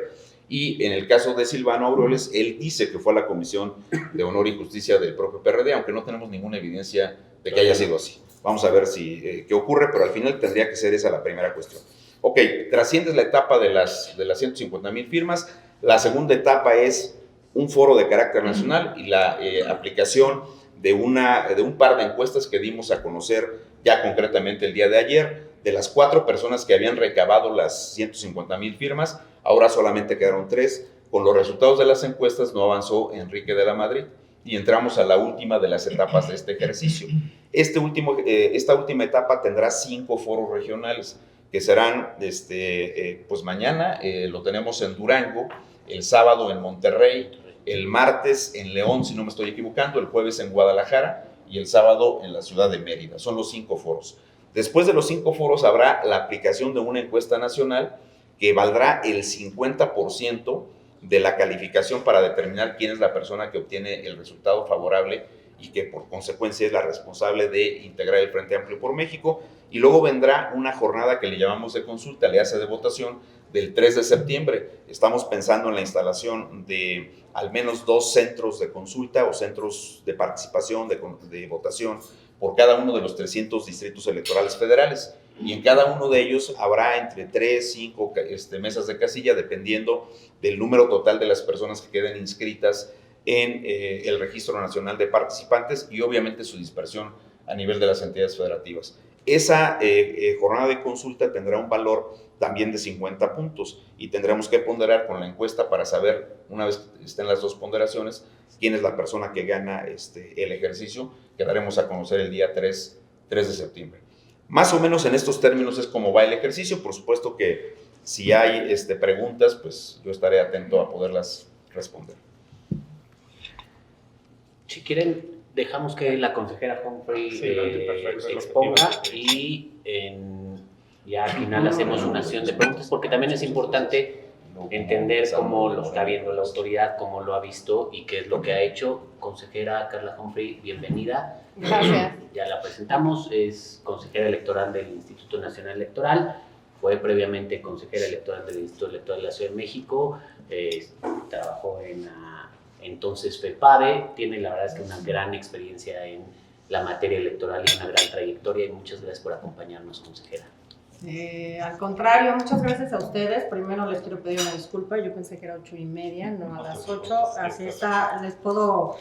Y en el caso de Silvano Aureoles, él dice que fue a la Comisión de Honor y Justicia del propio PRD, aunque no tenemos ninguna evidencia de que haya sido así. Vamos a ver qué ocurre, pero al final tendría que ser esa la primera cuestión. Ok, trasciendes la etapa de las 150,000 firmas. La segunda etapa es un foro de carácter nacional y la aplicación de un par de encuestas que dimos a conocer ya concretamente el día de ayer. De las 4 personas que habían recabado las 150,000 firmas, ahora solamente quedaron 3. Con los resultados de las encuestas no avanzó Enrique de la Madrid y entramos a la última de las etapas de este ejercicio. Esta última etapa tendrá 5 foros regionales que serán, pues mañana lo tenemos en Durango, el sábado en Monterrey, el martes en León, si no me estoy equivocando, el jueves en Guadalajara y el sábado en la ciudad de Mérida. Son los 5 foros. Después de los 5 foros habrá la aplicación de una encuesta nacional que valdrá el 50% de la calificación para determinar quién es la persona que obtiene el resultado favorable y que por consecuencia es la responsable de integrar el Frente Amplio por México. Y luego vendrá una jornada que le llamamos de consulta, le hace de votación, del 3 de septiembre. Estamos pensando en la instalación de al menos 2 centros de consulta o centros de participación, de votación, por cada uno de los 300 distritos electorales federales. Y en cada uno de ellos habrá entre 3, 5 mesas de casilla, dependiendo del número total de las personas que queden inscritas en el Registro Nacional de Participantes y obviamente su dispersión a nivel de las entidades federativas. Esa jornada de consulta tendrá un valor también de 50 puntos y tendremos que ponderar con la encuesta para saber, una vez que estén las 2 ponderaciones, quién es la persona que gana el ejercicio, que daremos a conocer el día 3 de septiembre. Más o menos en estos términos es como va el ejercicio. Por supuesto que si hay preguntas, pues yo estaré atento a poderlas responder. Si quieren, dejamos que la consejera Humphrey Sí, perfecto, exponga y ya al final hacemos una sesión de preguntas, porque también es importante entender cómo lo está viendo la autoridad, cómo lo ha visto y qué es lo que ha hecho. Consejera Carla Humphrey, bienvenida. Gracias. Ya la presentamos, es consejera electoral del Instituto Nacional Electoral, fue previamente consejera electoral del Instituto Electoral de la Ciudad de México, trabajó en entonces FEPADE, tiene la verdad es que una gran experiencia en la materia electoral y una gran trayectoria, y muchas gracias por acompañarnos, consejera. Al contrario, muchas gracias a ustedes. Primero les quiero pedir una disculpa, yo pensé que era 8:30, no a las 8, así está, les puedo...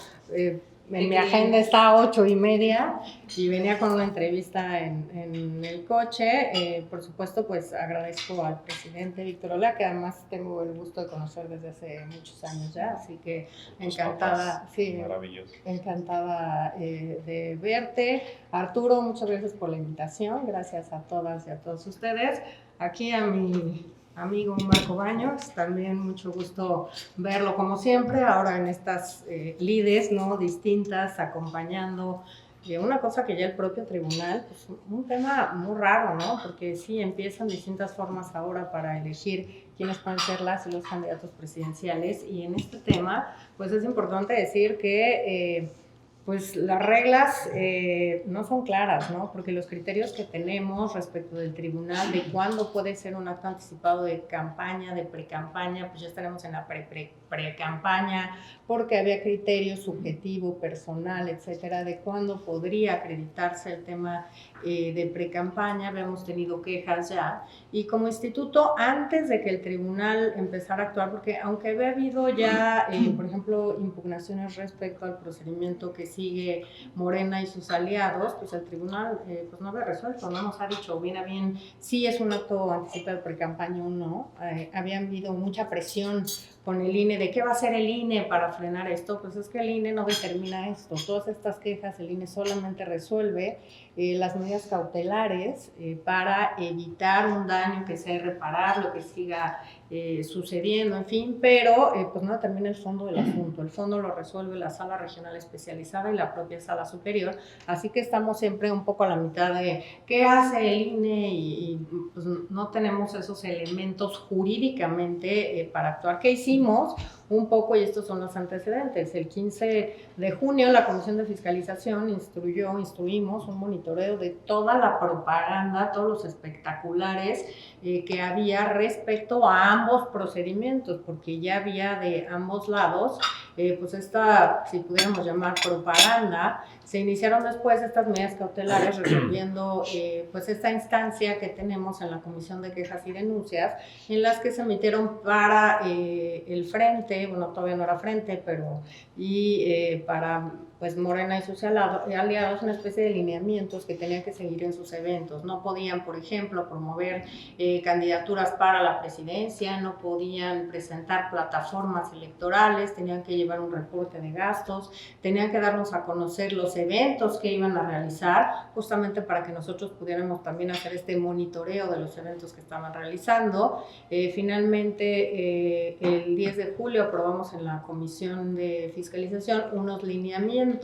en mi agenda está a 8:30 y venía con una entrevista en el coche. Por supuesto, pues agradezco al presidente Víctor Olea, que además tengo el gusto de conocer desde hace muchos años ya, así que encantada, sí, Maravilloso. encantada de verte. Arturo, muchas gracias por la invitación, gracias a todas y a todos ustedes. Aquí a mi amigo Marco Baños, también mucho gusto verlo como siempre, ahora en estas lides, ¿no?, distintas, acompañando una cosa que ya el propio tribunal, pues un tema muy raro, ¿no?, porque sí empiezan distintas formas ahora para elegir quiénes pueden ser las y los candidatos presidenciales, y en este tema, pues es importante decir que pues las reglas no son claras, ¿no? Porque los criterios que tenemos respecto del tribunal de cuándo puede ser un acto anticipado de campaña, de pre-campaña, pues ya estaremos en la pre-campaña, porque había criterios subjetivo, personal, etcétera, de cuándo podría acreditarse el tema de pre-campaña. Habíamos tenido quejas ya, y como instituto, antes de que el tribunal empezara a actuar, porque aunque había habido ya, por ejemplo, impugnaciones respecto al procedimiento que sigue Morena y sus aliados, pues el tribunal pues no había resuelto, no nos ha dicho bien a bien si es un acto anticipado de pre-campaña o no. Había habido mucha presión con el INE de qué va a hacer el INE para frenar esto. Pues es que el INE no determina esto. Todas estas quejas, el INE solamente resuelve las medidas cautelares para evitar un daño que sea irreparable, que siga sucediendo, en fin, pero pues no determina el fondo del asunto. El fondo lo resuelve la sala regional especializada y la propia sala superior, así que estamos siempre un poco a la mitad de qué hace el INE y pues no tenemos esos elementos jurídicamente para actuar. ¿Qué hicimos? Un poco, y estos son los antecedentes. El 15 de junio la Comisión de Fiscalización instruimos un monitoreo de toda la propaganda, todos los espectaculares que había respecto a ambos procedimientos, porque ya había de ambos lados, pues esta, si pudiéramos llamar propaganda. Se iniciaron después estas medidas cautelares resolviendo pues esta instancia que tenemos en la Comisión de Quejas y Denuncias, en las que se emitieron para el Frente, bueno, todavía no era Frente, pero para pues Morena y sus aliados, una especie de lineamientos que tenían que seguir en sus eventos. No podían, por ejemplo, promover candidaturas para la presidencia, no podían presentar plataformas electorales, tenían que llevar un reporte de gastos, tenían que darnos a conocer los eventos que iban a realizar, justamente para que nosotros pudiéramos también hacer este monitoreo de los eventos que estaban realizando. Finalmente, el 10 de julio aprobamos en la Comisión de Fiscalización unos lineamientos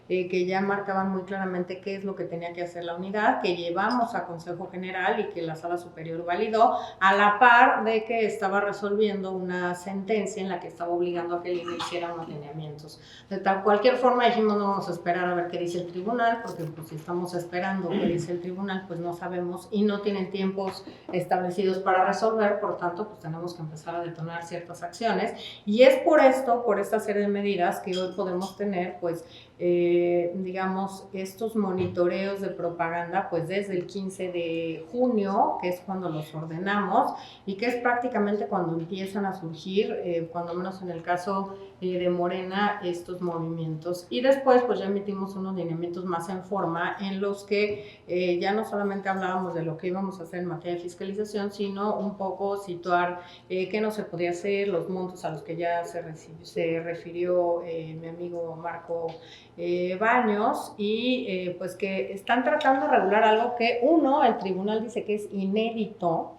que ya marcaban muy claramente qué es lo que tenía que hacer la unidad, que llevamos a Consejo General y que la Sala Superior validó, a la par de que estaba resolviendo una sentencia en la que estaba obligando a que el INE hiciera unos lineamientos. De cualquier forma dijimos no vamos a esperar a ver qué dice el tribunal, porque pues, si estamos esperando qué dice el tribunal, pues no sabemos y no tienen tiempos establecidos para resolver, por tanto pues tenemos que empezar a detonar ciertas acciones, y es por esto, por esta serie de medidas que hoy podemos tener pues digamos, estos monitoreos de propaganda, pues desde el 15 de junio, que es cuando los ordenamos, y que es prácticamente cuando empiezan a surgir, cuando menos en el caso de Morena, estos movimientos. Y después, pues ya emitimos unos lineamientos más en forma, en los que ya no solamente hablábamos de lo que íbamos a hacer en materia de fiscalización, sino un poco situar qué no se podía hacer, los montos a los que ya se refirió mi amigo Marco Baños, y pues que están tratando de regular algo que el tribunal dice que es inédito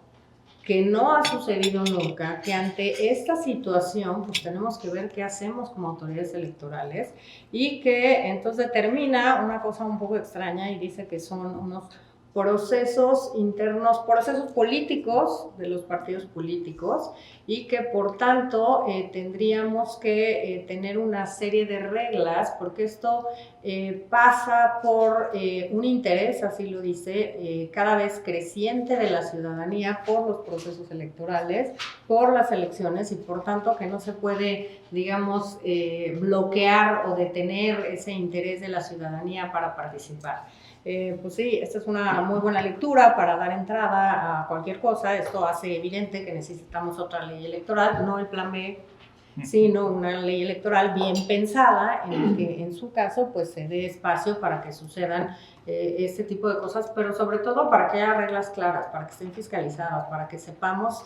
que no ha sucedido nunca, que ante esta situación pues tenemos que ver qué hacemos como autoridades electorales y que entonces determina una cosa un poco extraña y dice que son unos procesos internos, procesos políticos de los partidos políticos y que por tanto tendríamos que tener una serie de reglas porque esto pasa por un interés, así lo dice, cada vez creciente de la ciudadanía por los procesos electorales, por las elecciones y por tanto que no se puede, digamos, bloquear o detener ese interés de la ciudadanía para participar. Pues sí, esta es una muy buena lectura para dar entrada a cualquier cosa. Esto hace evidente que necesitamos otra ley electoral, no el plan B, sino una ley electoral bien pensada en la que en su caso pues se dé espacio para que sucedan este tipo de cosas, pero sobre todo para que haya reglas claras, para que estén fiscalizadas, para que sepamos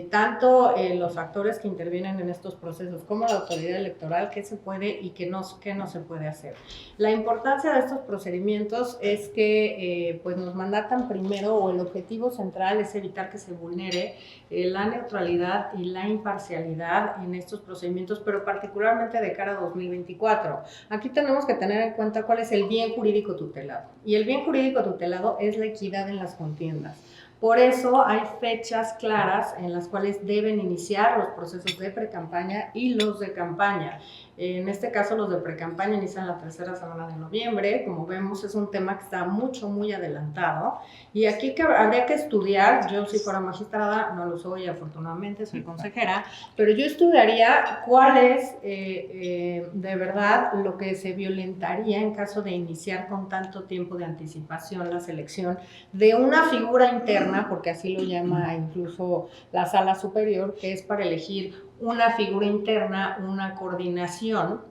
tanto los actores que intervienen en estos procesos como la autoridad electoral qué se puede y qué no se puede hacer. La importancia de estos procedimientos es que pues nos mandatan primero, o el objetivo central es evitar que se vulnere la neutralidad y la imparcialidad en estos procedimientos, pero particularmente de cara a 2024. Aquí tenemos que tener en cuenta cuál es el bien jurídico tutelado. Y el bien jurídico tutelado es la equidad en las contiendas. Por eso hay fechas claras en las cuales deben iniciar los procesos de precampaña y los de campaña. En este caso, los de precampaña inician la tercera semana de noviembre. Como vemos, es un tema que está muy adelantado. Y aquí habría que estudiar, yo si fuera magistrada, no lo soy afortunadamente, soy consejera, pero yo estudiaría cuál es de verdad lo que se violentaría en caso de iniciar con tanto tiempo de anticipación la selección de una figura interna, porque así lo llama incluso la sala superior, que es para elegir una figura interna, una coordinación.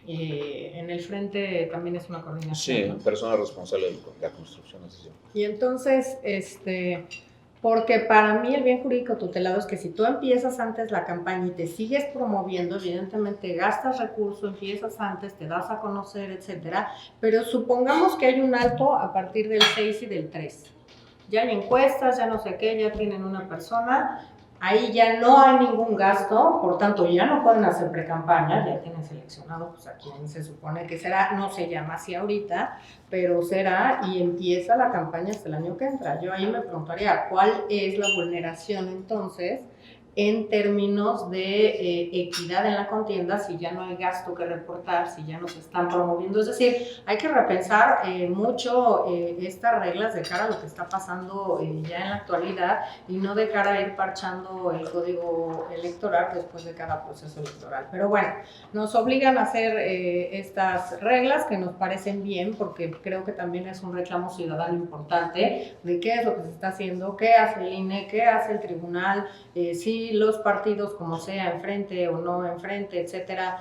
En el frente también es una coordinación. Sí, ¿no? Persona responsable de la construcción. Y entonces, porque para mí el bien jurídico tutelado es que si tú empiezas antes la campaña y te sigues promoviendo, evidentemente gastas recursos, empiezas antes, te das a conocer, etcétera, pero supongamos que hay un alto a partir del 6 y del 3. Ya hay encuestas, ya no sé qué, ya tienen una persona. Ahí ya no hay ningún gasto, por tanto ya no pueden hacer precampaña, ya tienen seleccionado pues a quien se supone que será, no se llama así ahorita, pero será y empieza la campaña hasta el año que entra. Yo ahí me preguntaría, ¿cuál es la vulneración entonces en términos de equidad en la contienda si ya no hay gasto que reportar, si ya no se están promoviendo? Es decir, hay que repensar mucho estas reglas de cara a lo que está pasando ya en la actualidad y no de cara a ir parchando el código electoral después de cada proceso electoral. Pero bueno, nos obligan a hacer estas reglas que nos parecen bien porque creo que también es un reclamo ciudadano importante de qué es lo que se está haciendo, qué hace el INE, qué hace el tribunal, si los partidos, como sea, enfrente o no enfrente, etcétera,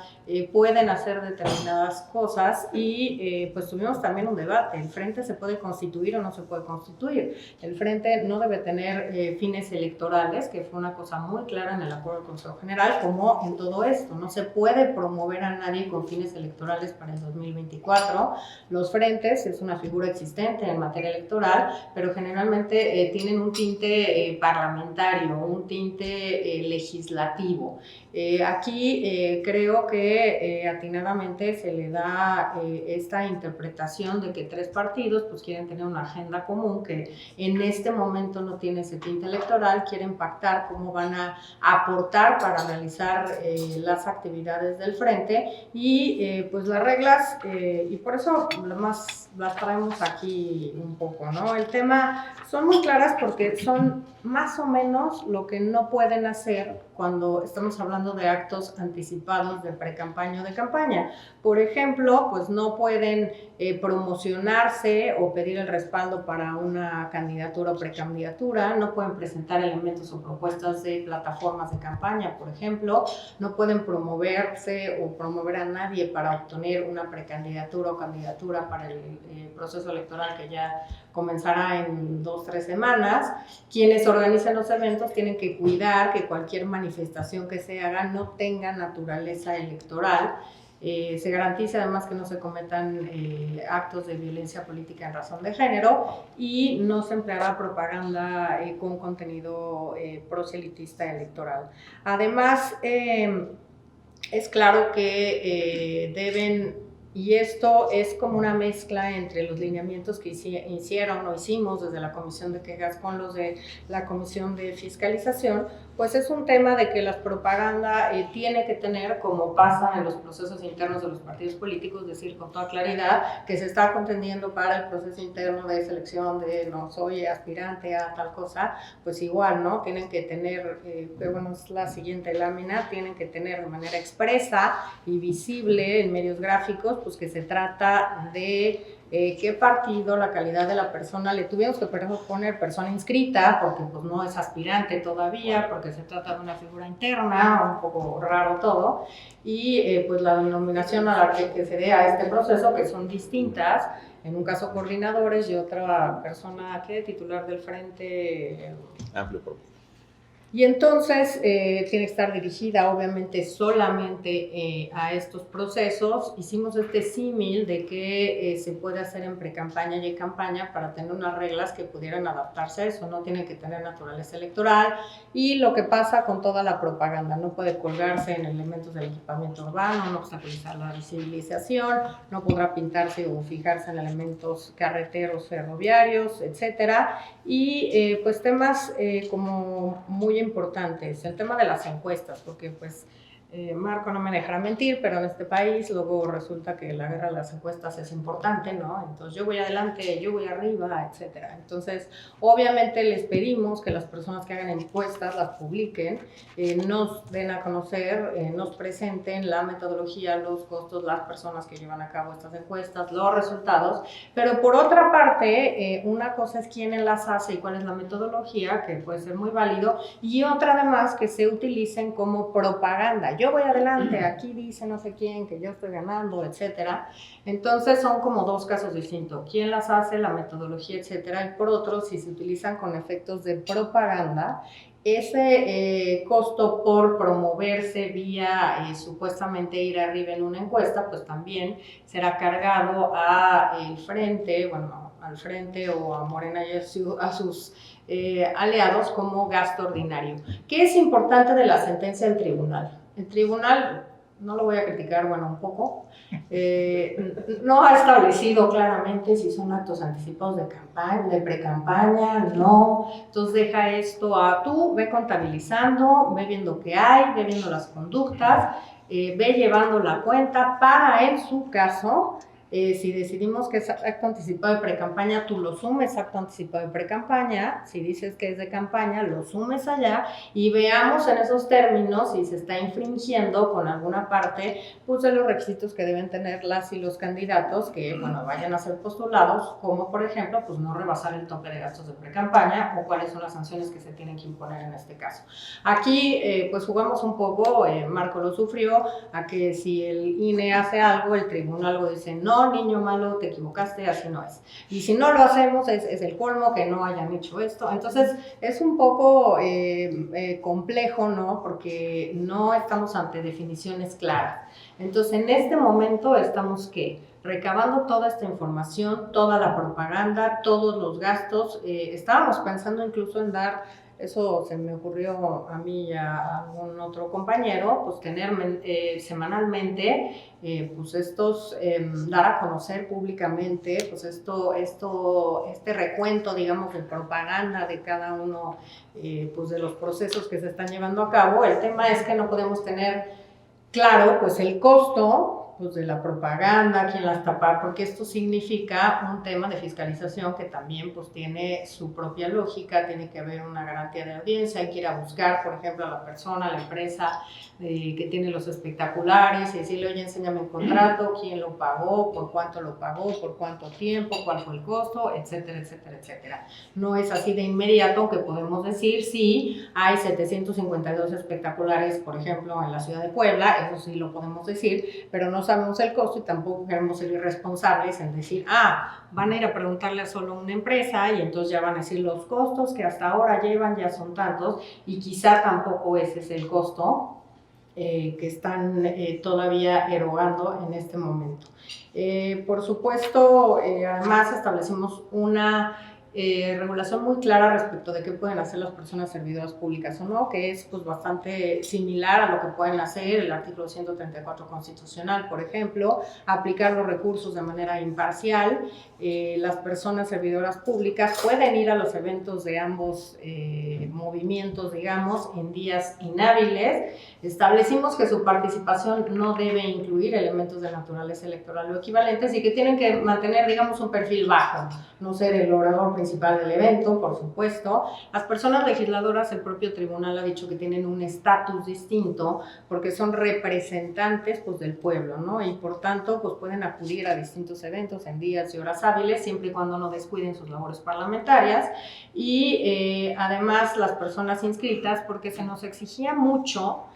pueden hacer determinadas cosas y pues tuvimos también un debate. ¿El frente se puede constituir o no se puede constituir? El frente no debe tener fines electorales, que fue una cosa muy clara en el acuerdo del Consejo General, como en todo esto. No se puede promover a nadie con fines electorales para el 2024. Los frentes es una figura existente en materia electoral, pero generalmente tienen un tinte parlamentario, un tinte legislativo. Aquí creo que atinadamente se le da esta interpretación de que tres partidos pues quieren tener una agenda común que en este momento no tiene ese tinte electoral, quieren pactar cómo van a aportar para realizar las actividades del frente y pues las reglas y por eso las traemos aquí un poco, ¿no? El tema son muy claras porque son más o menos lo que no pueden hacer cuando estamos hablando de actos anticipados de pre-campaña o de campaña. Por ejemplo, pues no pueden promocionarse o pedir el respaldo para una candidatura o precandidatura, no pueden presentar elementos o propuestas de plataformas de campaña, por ejemplo, no pueden promoverse o promover a nadie para obtener una precandidatura o candidatura para el proceso electoral que ya comenzará en 2-3 semanas. Quienes organizan los eventos tienen que cuidar que cualquier manifestación que se haga no tenga naturaleza electoral. Se garantice además que no se cometan actos de violencia política en razón de género y no se empleará propaganda con contenido proselitista electoral. Además, es claro que deben, y esto es como una mezcla entre los lineamientos que hicieron o hicimos desde la Comisión de Quejas con los de la Comisión de Fiscalización, pues es un tema de que la propaganda tiene que tener, como pasa en los procesos internos de los partidos políticos, decir con toda claridad que se está contendiendo para el proceso interno de selección de no soy aspirante a tal cosa, pues igual, ¿no? Tienen que tener, bueno, es la siguiente lámina, tienen que tener de manera expresa y visible en medios gráficos, pues que se trata de qué partido, la calidad de la persona, le tuvimos que poner persona inscrita porque pues no es aspirante todavía, porque se trata de una figura interna, un poco raro todo, y pues la denominación a la que se dé a este proceso, que son distintas, en un caso coordinadores y otra persona que titular del Frente Amplio propio. Y entonces tiene que estar dirigida obviamente solamente a estos procesos. Hicimos este símil de que se puede hacer en pre-campaña y en campaña para tener unas reglas que pudieran adaptarse a eso, no tiene que tener naturaleza electoral. Y lo que pasa con toda la propaganda, no puede colgarse en elementos del equipamiento urbano, no obstaculizar la visibilización, no podrá pintarse o fijarse en elementos carreteros, ferroviarios, etcétera. Y pues temas como muy importantes, el tema de las encuestas, porque pues Marco no me dejará mentir, pero en este país luego resulta que la guerra de las encuestas es importante, ¿no? Entonces yo voy adelante, yo voy arriba, etcétera. Entonces, obviamente les pedimos que las personas que hagan encuestas las publiquen, nos den a conocer, nos presenten la metodología, los costos, las personas que llevan a cabo estas encuestas, los resultados, pero por otra parte, una cosa es quién las hace y cuál es la metodología, que puede ser muy válido, y otra además que se utilicen como propaganda. Yo voy adelante, aquí dice no sé quién que yo estoy ganando, etcétera. Entonces son como dos casos distintos. ¿Quién las hace, la metodología, etcétera? Y por otro, si se utilizan con efectos de propaganda, ese costo por promoverse vía supuestamente ir arriba en una encuesta, pues también será cargado al Frente, bueno, al Frente o a Morena y a sus aliados como gasto ordinario. ¿Qué es importante de la sentencia del tribunal? El tribunal, no lo voy a criticar, bueno, un poco, no ha establecido claramente si son actos anticipados de campaña, de pre-campaña, no. Entonces deja esto a tú, ve contabilizando, ve viendo qué hay, ve viendo las conductas, ve llevando la cuenta para, en su caso, si decidimos que es acto anticipado de pre-campaña, tú lo sumes acto anticipado de pre-campaña. Si dices que es de campaña, lo sumes allá y veamos en esos términos si se está infringiendo con alguna parte pues, de los requisitos que deben tener las y los candidatos que bueno, vayan a ser postulados, como por ejemplo pues, no rebasar el tope de gastos de pre-campaña o cuáles son las sanciones que se tienen que imponer en este caso. Aquí pues jugamos un poco, Marco lo sufrió, a que si el INE hace algo, el tribunal lo dice no, niño malo, te equivocaste, así no es. Y si no lo hacemos, es el colmo que no hayan hecho esto. Entonces, es un poco complejo, ¿no? Porque no estamos ante definiciones claras. Entonces, en este momento estamos, ¿qué? Recabando toda esta información, toda la propaganda, todos los gastos. Estábamos pensando incluso en dar... Eso se me ocurrió a mí y a algún otro compañero, pues tener semanalmente, pues estos, dar a conocer públicamente, pues este recuento, digamos, de propaganda de cada uno, pues de los procesos que se están llevando a cabo. El tema es que no podemos tener claro, pues el costo pues, de la propaganda, quién las tapa, porque esto significa un tema de fiscalización que también pues tiene su propia lógica, tiene que haber una garantía de audiencia, hay que ir a buscar, por ejemplo, a la persona, a la empresa que tiene los espectaculares y decirle, oye, enséñame el contrato, quién lo pagó, por cuánto lo pagó, por cuánto tiempo, cuál fue el costo, etcétera, etcétera, etcétera. No es así de inmediato que podemos decir, sí, hay 752 espectaculares, por ejemplo, en la ciudad de Puebla, eso sí lo podemos decir, pero no sabemos el costo y tampoco queremos ser irresponsables en decir, van a ir a preguntarle a solo una empresa y entonces ya van a decir los costos que hasta ahora llevan ya son tantos y quizá tampoco ese es el costo que están todavía erogando en este momento. Por supuesto, además establecimos una regulación muy clara respecto de qué pueden hacer las personas servidoras públicas o no, que es pues bastante similar a lo que pueden hacer el artículo 134 constitucional, por ejemplo, aplicar los recursos de manera imparcial. Las personas servidoras públicas pueden ir a los eventos de ambos movimientos, digamos, en días inhábiles. Establecimos que su participación no debe incluir elementos de naturaleza electoral o equivalentes y que tienen que mantener, digamos, un perfil bajo, no ser el orador principal del evento, por supuesto. Las personas legisladoras, el propio tribunal ha dicho que tienen un estatus distinto porque son representantes pues, del pueblo, ¿no? Y por tanto, pues pueden acudir a distintos eventos en días y horas hábiles, siempre y cuando no descuiden sus labores parlamentarias. Y además, las personas inscritas, porque se nos exigía mucho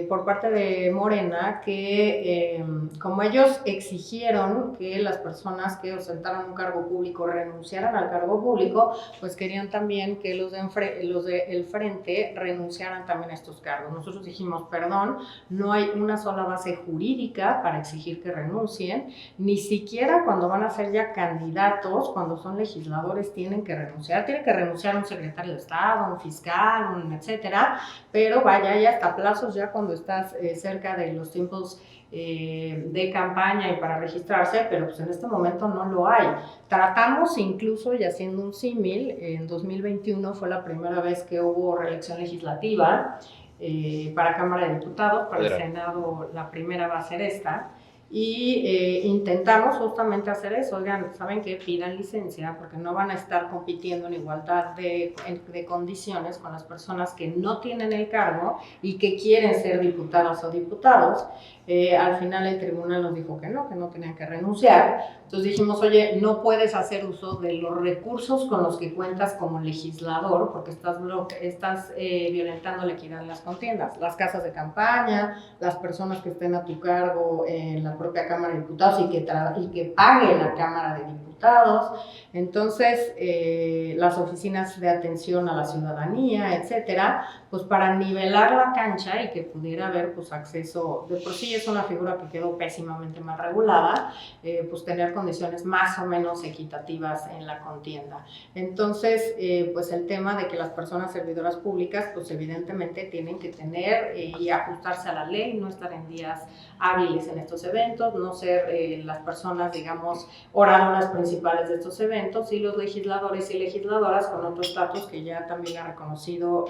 por parte de Morena que como ellos exigieron que las personas que ostentaran un cargo público renunciaran al cargo público, pues querían también que los del frente renunciaran también a estos cargos. Nosotros dijimos, perdón, no hay una sola base jurídica para exigir que renuncien, ni siquiera cuando van a ser ya candidatos, cuando son legisladores tienen que renunciar un secretario de Estado, un fiscal, etcétera, pero vaya, ya hasta plazos ya cuando estás cerca de los tiempos de campaña y para registrarse, pero pues en este momento no lo hay. Tratamos incluso, y haciendo un símil, en 2021 fue la primera vez que hubo reelección legislativa para Cámara de Diputados, para el Senado la primera va a ser esta, y intentamos justamente hacer eso. Oigan, ¿saben qué? Pidan licencia porque no van a estar compitiendo en igualdad de condiciones con las personas que no tienen el cargo y que quieren ser diputadas o diputados. Al final el tribunal nos dijo que no tenían que renunciar. Entonces dijimos, oye, no puedes hacer uso de los recursos con los que cuentas como legislador porque estás violentando la equidad en las contiendas. Las casas de campaña, las personas que estén a tu cargo en la propia Cámara de Diputados y que pague la Cámara de Diputados. Entonces, las oficinas de atención a la ciudadanía, etcétera, pues para nivelar la cancha y que pudiera haber pues acceso, de por sí es una figura que quedó pésimamente mal regulada, pues tener condiciones más o menos equitativas en la contienda. Entonces, pues el tema de que las personas servidoras públicas, pues evidentemente tienen que tener y ajustarse a la ley, no estar en días hábiles en estos eventos, no ser las personas, digamos, oradoras principales de estos eventos, y los legisladores y legisladoras con otro estatus que ya también ha reconocido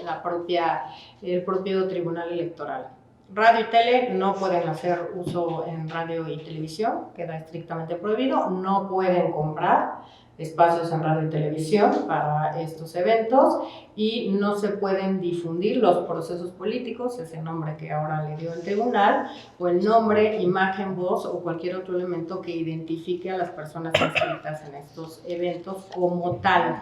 el propio Tribunal Electoral. Radio y tele no pueden hacer uso en radio y televisión, queda estrictamente prohibido, no pueden comprar espacios en radio y televisión para estos eventos y no se pueden difundir los procesos políticos, ese nombre que ahora le dio el tribunal, o el nombre, imagen, voz o cualquier otro elemento que identifique a las personas inscritas en estos eventos como tal.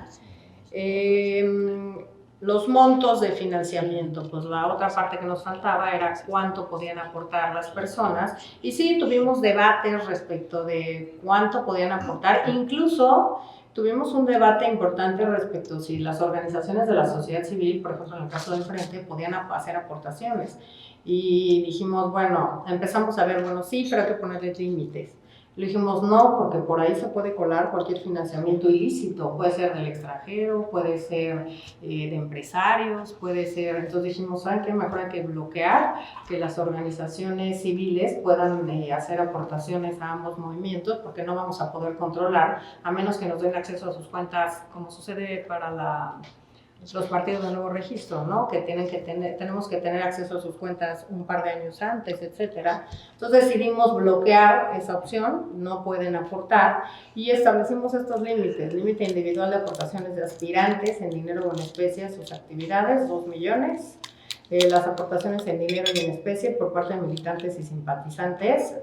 Los montos de financiamiento, pues la otra parte que nos faltaba era cuánto podían aportar las personas, y sí, tuvimos debates respecto de cuánto podían aportar, incluso tuvimos un debate importante respecto si las organizaciones de la sociedad civil, por ejemplo en el caso del Frente, podían hacer aportaciones, y dijimos, bueno, empezamos a ver, bueno, sí, pero hay que ponerle límites. Le dijimos no, porque por ahí se puede colar cualquier financiamiento ilícito, puede ser del extranjero, puede ser de empresarios, puede ser, entonces dijimos, ¿saben qué? Mejor hay que bloquear que las organizaciones civiles puedan hacer aportaciones a ambos movimientos, porque no vamos a poder controlar, a menos que nos den acceso a sus cuentas, como sucede para los partidos de nuevo registro, ¿no? Que tenemos que tener acceso a sus cuentas un par de años antes, etcétera. Entonces decidimos bloquear esa opción, no pueden aportar, y establecimos estos límites: límite individual de aportaciones de aspirantes en dinero o en especie a sus actividades, 2 millones. Las aportaciones en dinero y en especie por parte de militantes y simpatizantes,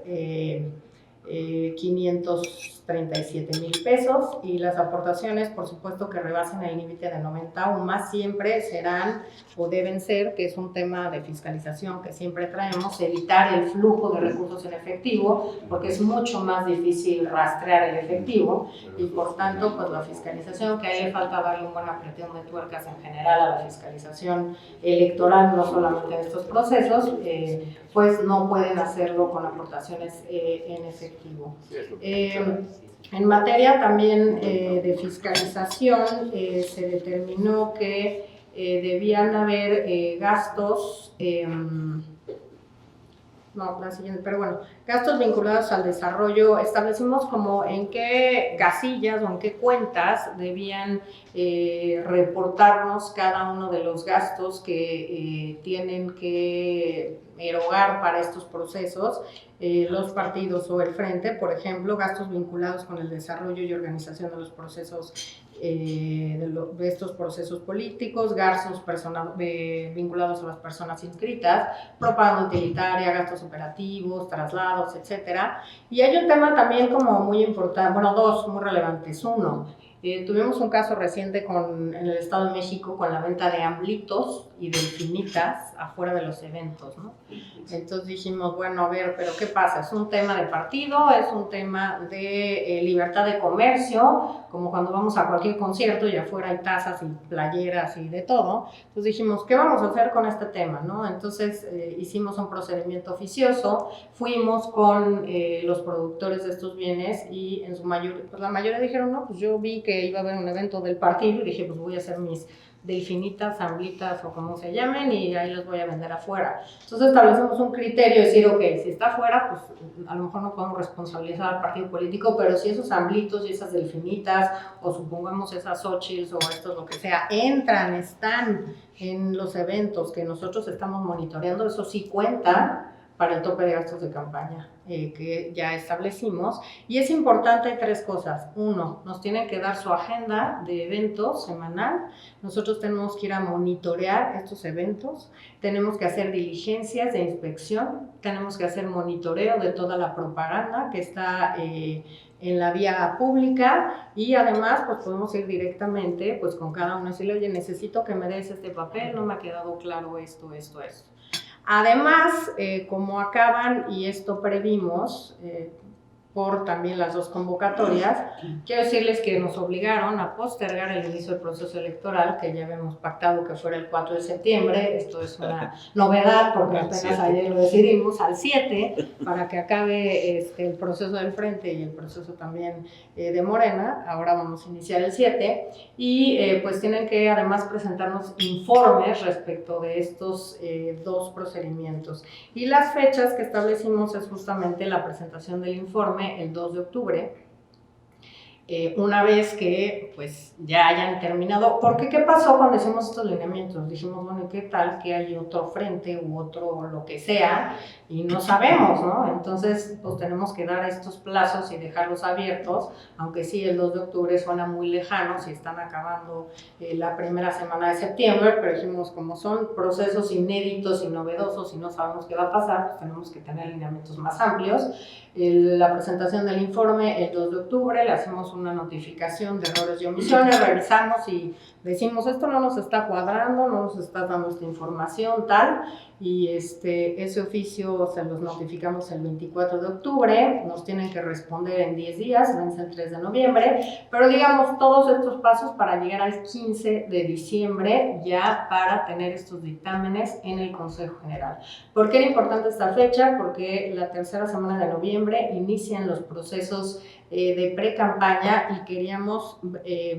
537,000 pesos, y las aportaciones, por supuesto, que rebasen el límite de 90 UMAS siempre serán o deben ser, que es un tema de fiscalización que siempre traemos, evitar el flujo de recursos en efectivo, porque es mucho más difícil rastrear el efectivo, y por tanto, pues la fiscalización, que a él le falta darle un buen apretón de tuercas en general a la fiscalización electoral, no solamente en estos procesos, pues no pueden hacerlo con aportaciones en efectivo. En materia también de fiscalización, se determinó que debían haber gastos, gastos vinculados al desarrollo. Establecimos como en qué casillas o en qué cuentas debían reportarnos cada uno de los gastos que tienen que erogar para estos procesos los partidos o el frente. Por ejemplo, gastos vinculados con el desarrollo y organización de los procesos, de estos procesos políticos, gastos vinculados a las personas inscritas, propaganda utilitaria, gastos operativos, traslados, etcétera. Y hay un tema también como muy importante, bueno, dos muy relevantes. Uno, tuvimos un caso reciente en el Estado de México con la venta de amblitos y delfinitas afuera de los eventos, ¿no? Entonces dijimos, bueno, a ver, pero ¿qué pasa? ¿Es un tema de partido? ¿Es un tema de libertad de comercio? Como cuando vamos a cualquier concierto y afuera hay tazas y playeras y de todo. Entonces dijimos, ¿qué vamos a hacer con este tema, no? Entonces hicimos un procedimiento oficioso, fuimos con los productores de estos bienes y en su mayoría, pues la mayoría dijeron, no, pues yo vi que iba a haber un evento del partido y dije, pues voy a hacer mis delfinitas, amblitas o como se llamen, y ahí los voy a vender afuera. Entonces establecemos un criterio, decir, ok, si está afuera, pues a lo mejor no podemos responsabilizar al partido político, pero si esos amblitos y esas delfinitas, o supongamos esas Xochitls o esto, lo que sea, están en los eventos que nosotros estamos monitoreando, eso sí cuenta para el tope de gastos de campaña que ya establecimos. Y es importante tres cosas. Uno, nos tienen que dar su agenda de eventos semanal. Nosotros tenemos que ir a monitorear estos eventos, tenemos que hacer diligencias de inspección, tenemos que hacer monitoreo de toda la propaganda que está en la vía pública, y además pues podemos ir directamente pues con cada uno y decirle, oye, necesito que me des este papel, no me ha quedado claro esto. Además, como acaban, y esto previmos por también las dos convocatorias, quiero decirles que nos obligaron a postergar el inicio del proceso electoral, que ya habíamos pactado que fuera el 4 de septiembre, esto es una novedad porque apenas ayer lo decidimos, al 7, para que acabe el proceso del frente y el proceso también de Morena. Ahora vamos a iniciar el 7, y pues tienen que además presentarnos informes respecto de estos dos procedimientos. Y las fechas que establecimos es justamente la presentación del informe el 2 de octubre, una vez que pues ya hayan terminado, porque ¿qué pasó cuando hicimos estos lineamientos? Dijimos, bueno, ¿qué tal que hay otro frente u otro lo que sea? Y no sabemos, ¿no? Entonces, pues tenemos que dar estos plazos y dejarlos abiertos, aunque sí, el 2 de octubre suena muy lejano, si están acabando la primera semana de septiembre, pero dijimos, como son procesos inéditos y novedosos y no sabemos qué va a pasar, pues tenemos que tener lineamientos más amplios. La presentación del informe el 2 de octubre, le hacemos una notificación de errores y omisiones, revisamos y decimos, esto no nos está cuadrando, no nos está dando esta información, tal, y ese oficio se los notificamos el 24 de octubre, nos tienen que responder en 10 días, vence el 3 de noviembre, pero digamos todos estos pasos para llegar al 15 de diciembre ya para tener estos dictámenes en el Consejo General. ¿Por qué era importante esta fecha? Porque la tercera semana de noviembre inician los procesos de pre-campaña y queríamos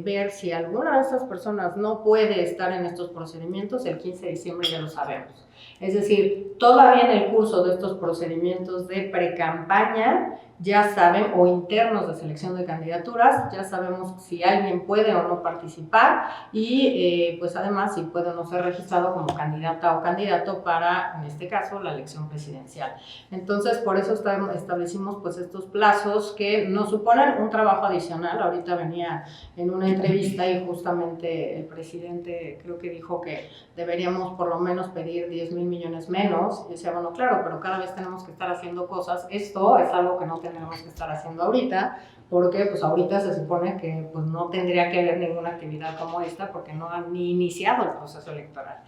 ver si alguna de estas personas no puede estar en estos procedimientos. El 15 de diciembre ya lo sabemos. Es decir, todavía en el curso de estos procedimientos de pre-campaña ya saben, o internos de selección de candidaturas, ya sabemos si alguien puede o no participar, y pues además si puede o no ser registrado como candidata o candidato para, en este caso, la elección presidencial. Entonces, por eso establecimos pues estos plazos que nos suponen un trabajo adicional. Ahorita venía en una entrevista y justamente el presidente creo que dijo que deberíamos por lo menos pedir 10,000 millones menos, y decía, bueno, claro, pero cada vez tenemos que estar haciendo cosas. Esto es algo que no tenemos tendremos que estar haciendo ahorita, porque pues ahorita se supone que pues no tendría que haber ninguna actividad como esta porque no han ni iniciado el proceso electoral.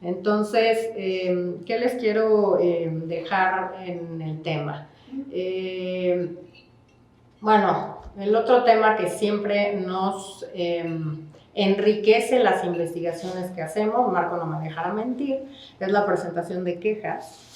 Entonces, ¿qué les quiero dejar en el tema? Bueno, el otro tema que siempre nos enriquece las investigaciones que hacemos, Marco no me dejará mentir, es la presentación de quejas,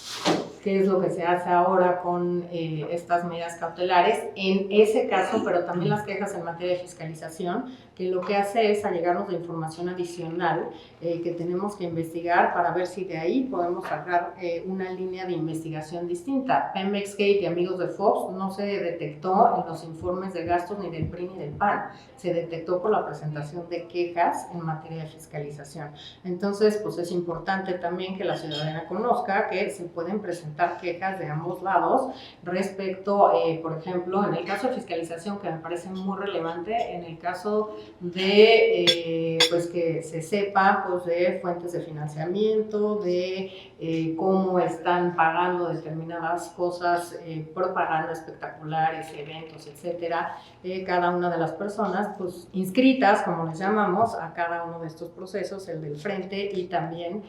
que es lo que se hace ahora con estas medidas cautelares, en ese caso, pero también las quejas en materia de fiscalización, que lo que hace es allegarnos de información adicional que tenemos que investigar para ver si de ahí podemos sacar una línea de investigación distinta. Pemex Gate y amigos de Fox no se detectó en los informes de gastos ni del PRI ni del PAN, se detectó por la presentación de quejas en materia de fiscalización. Entonces, pues es importante también que la ciudadanía conozca que se pueden presentar quejas de ambos lados respecto, por ejemplo, en el caso de fiscalización, que me parece muy relevante, en el caso de pues que se sepa pues, de fuentes de financiamiento, de cómo están pagando determinadas cosas, propaganda espectaculares, eventos, etcétera, cada una de las personas pues, inscritas, como les llamamos, a cada uno de estos procesos, el del Frente y también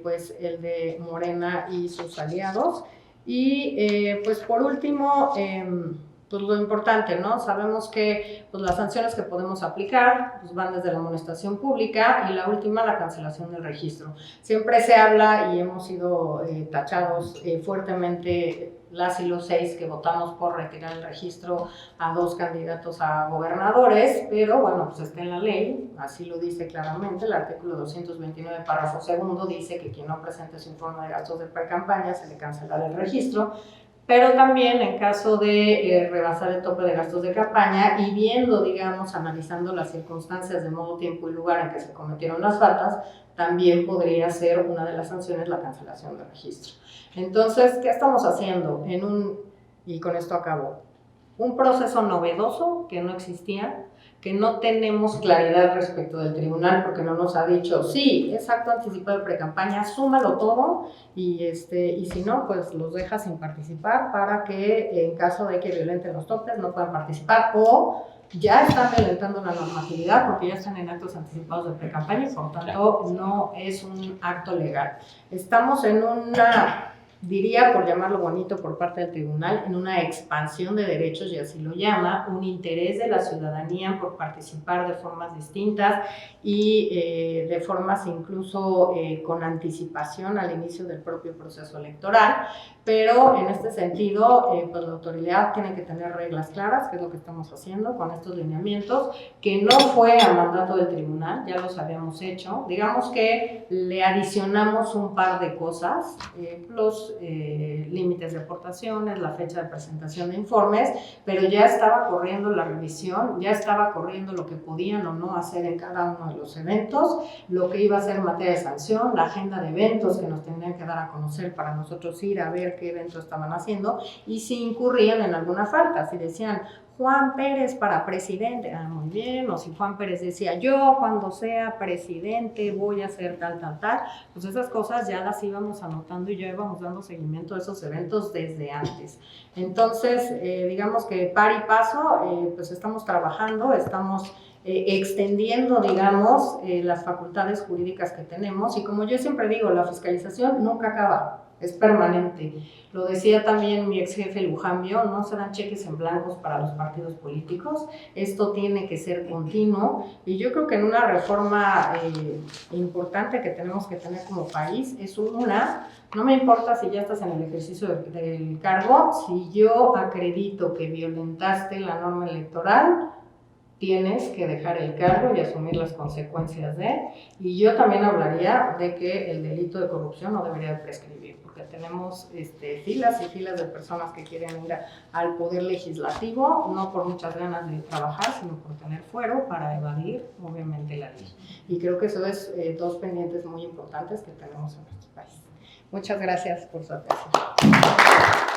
pues el de Morena y sus aliados. Y pues por último, pues lo importante, ¿no? Sabemos que pues, las sanciones que podemos aplicar pues, van desde la amonestación pública y la última, la cancelación del registro. Siempre se habla y hemos sido tachados fuertemente las y los 6 que votamos por retirar el registro a 2 candidatos a gobernadores, pero bueno, pues está en la ley, así lo dice claramente, el artículo 229, párrafo segundo, dice que quien no presente su informe de gastos de pre-campaña se le cancelará el registro, pero también en caso de rebasar el tope de gastos de campaña y viendo, digamos, analizando las circunstancias de modo, tiempo y lugar en que se cometieron las faltas, también podría ser una de las sanciones la cancelación del registro. Entonces, ¿qué estamos haciendo? Y con esto acabo, un proceso novedoso que no existía, que no tenemos claridad respecto del tribunal porque no nos ha dicho, sí, es acto anticipado de precampaña, súmalo todo y si no, pues los deja sin participar para que en caso de que violenten los topes no puedan participar o ya están violentando la normatividad porque ya están en actos anticipados de precampaña y por tanto no es un acto legal. Estamos en una, diría por llamarlo bonito por parte del tribunal, en una expansión de derechos y así lo llama, un interés de la ciudadanía por participar de formas distintas y de formas incluso con anticipación al inicio del propio proceso electoral, pero en este sentido pues la autoridad tiene que tener reglas claras, que es lo que estamos haciendo con estos lineamientos, que no fue a mandato del tribunal, ya los habíamos hecho, digamos que le adicionamos un par de cosas, los límites de aportaciones, la fecha de presentación de informes, pero ya estaba corriendo la revisión, ya estaba corriendo lo que podían o no hacer en cada uno de los eventos, lo que iba a ser en materia de sanción, la agenda de eventos que nos tendrían que dar a conocer para nosotros ir a ver qué eventos estaban haciendo y si incurrían en alguna falta, si decían Juan Pérez para presidente, muy bien, o si Juan Pérez decía yo cuando sea presidente voy a hacer tal, pues esas cosas ya las íbamos anotando y ya íbamos dando seguimiento a esos eventos desde antes. Entonces, digamos que par y paso, pues estamos trabajando, estamos extendiendo, digamos, las facultades jurídicas que tenemos y como yo siempre digo, la fiscalización nunca acaba. Es permanente. Lo decía también mi ex jefe Lujambio, no se dan cheques en blancos para los partidos políticos, esto tiene que ser continuo y yo creo que en una reforma importante que tenemos que tener como país es no me importa si ya estás en el ejercicio del cargo, si yo acredito que violentaste la norma electoral, tienes que dejar el cargo y asumir las consecuencias y yo también hablaría de que el delito de corrupción no debería de prescribir, porque tenemos filas y filas de personas que quieren ir al poder legislativo, no por muchas ganas de trabajar, sino por tener fuero para evadir, obviamente, la ley. Y creo que eso es dos pendientes muy importantes que tenemos en nuestro país. Muchas gracias por su atención.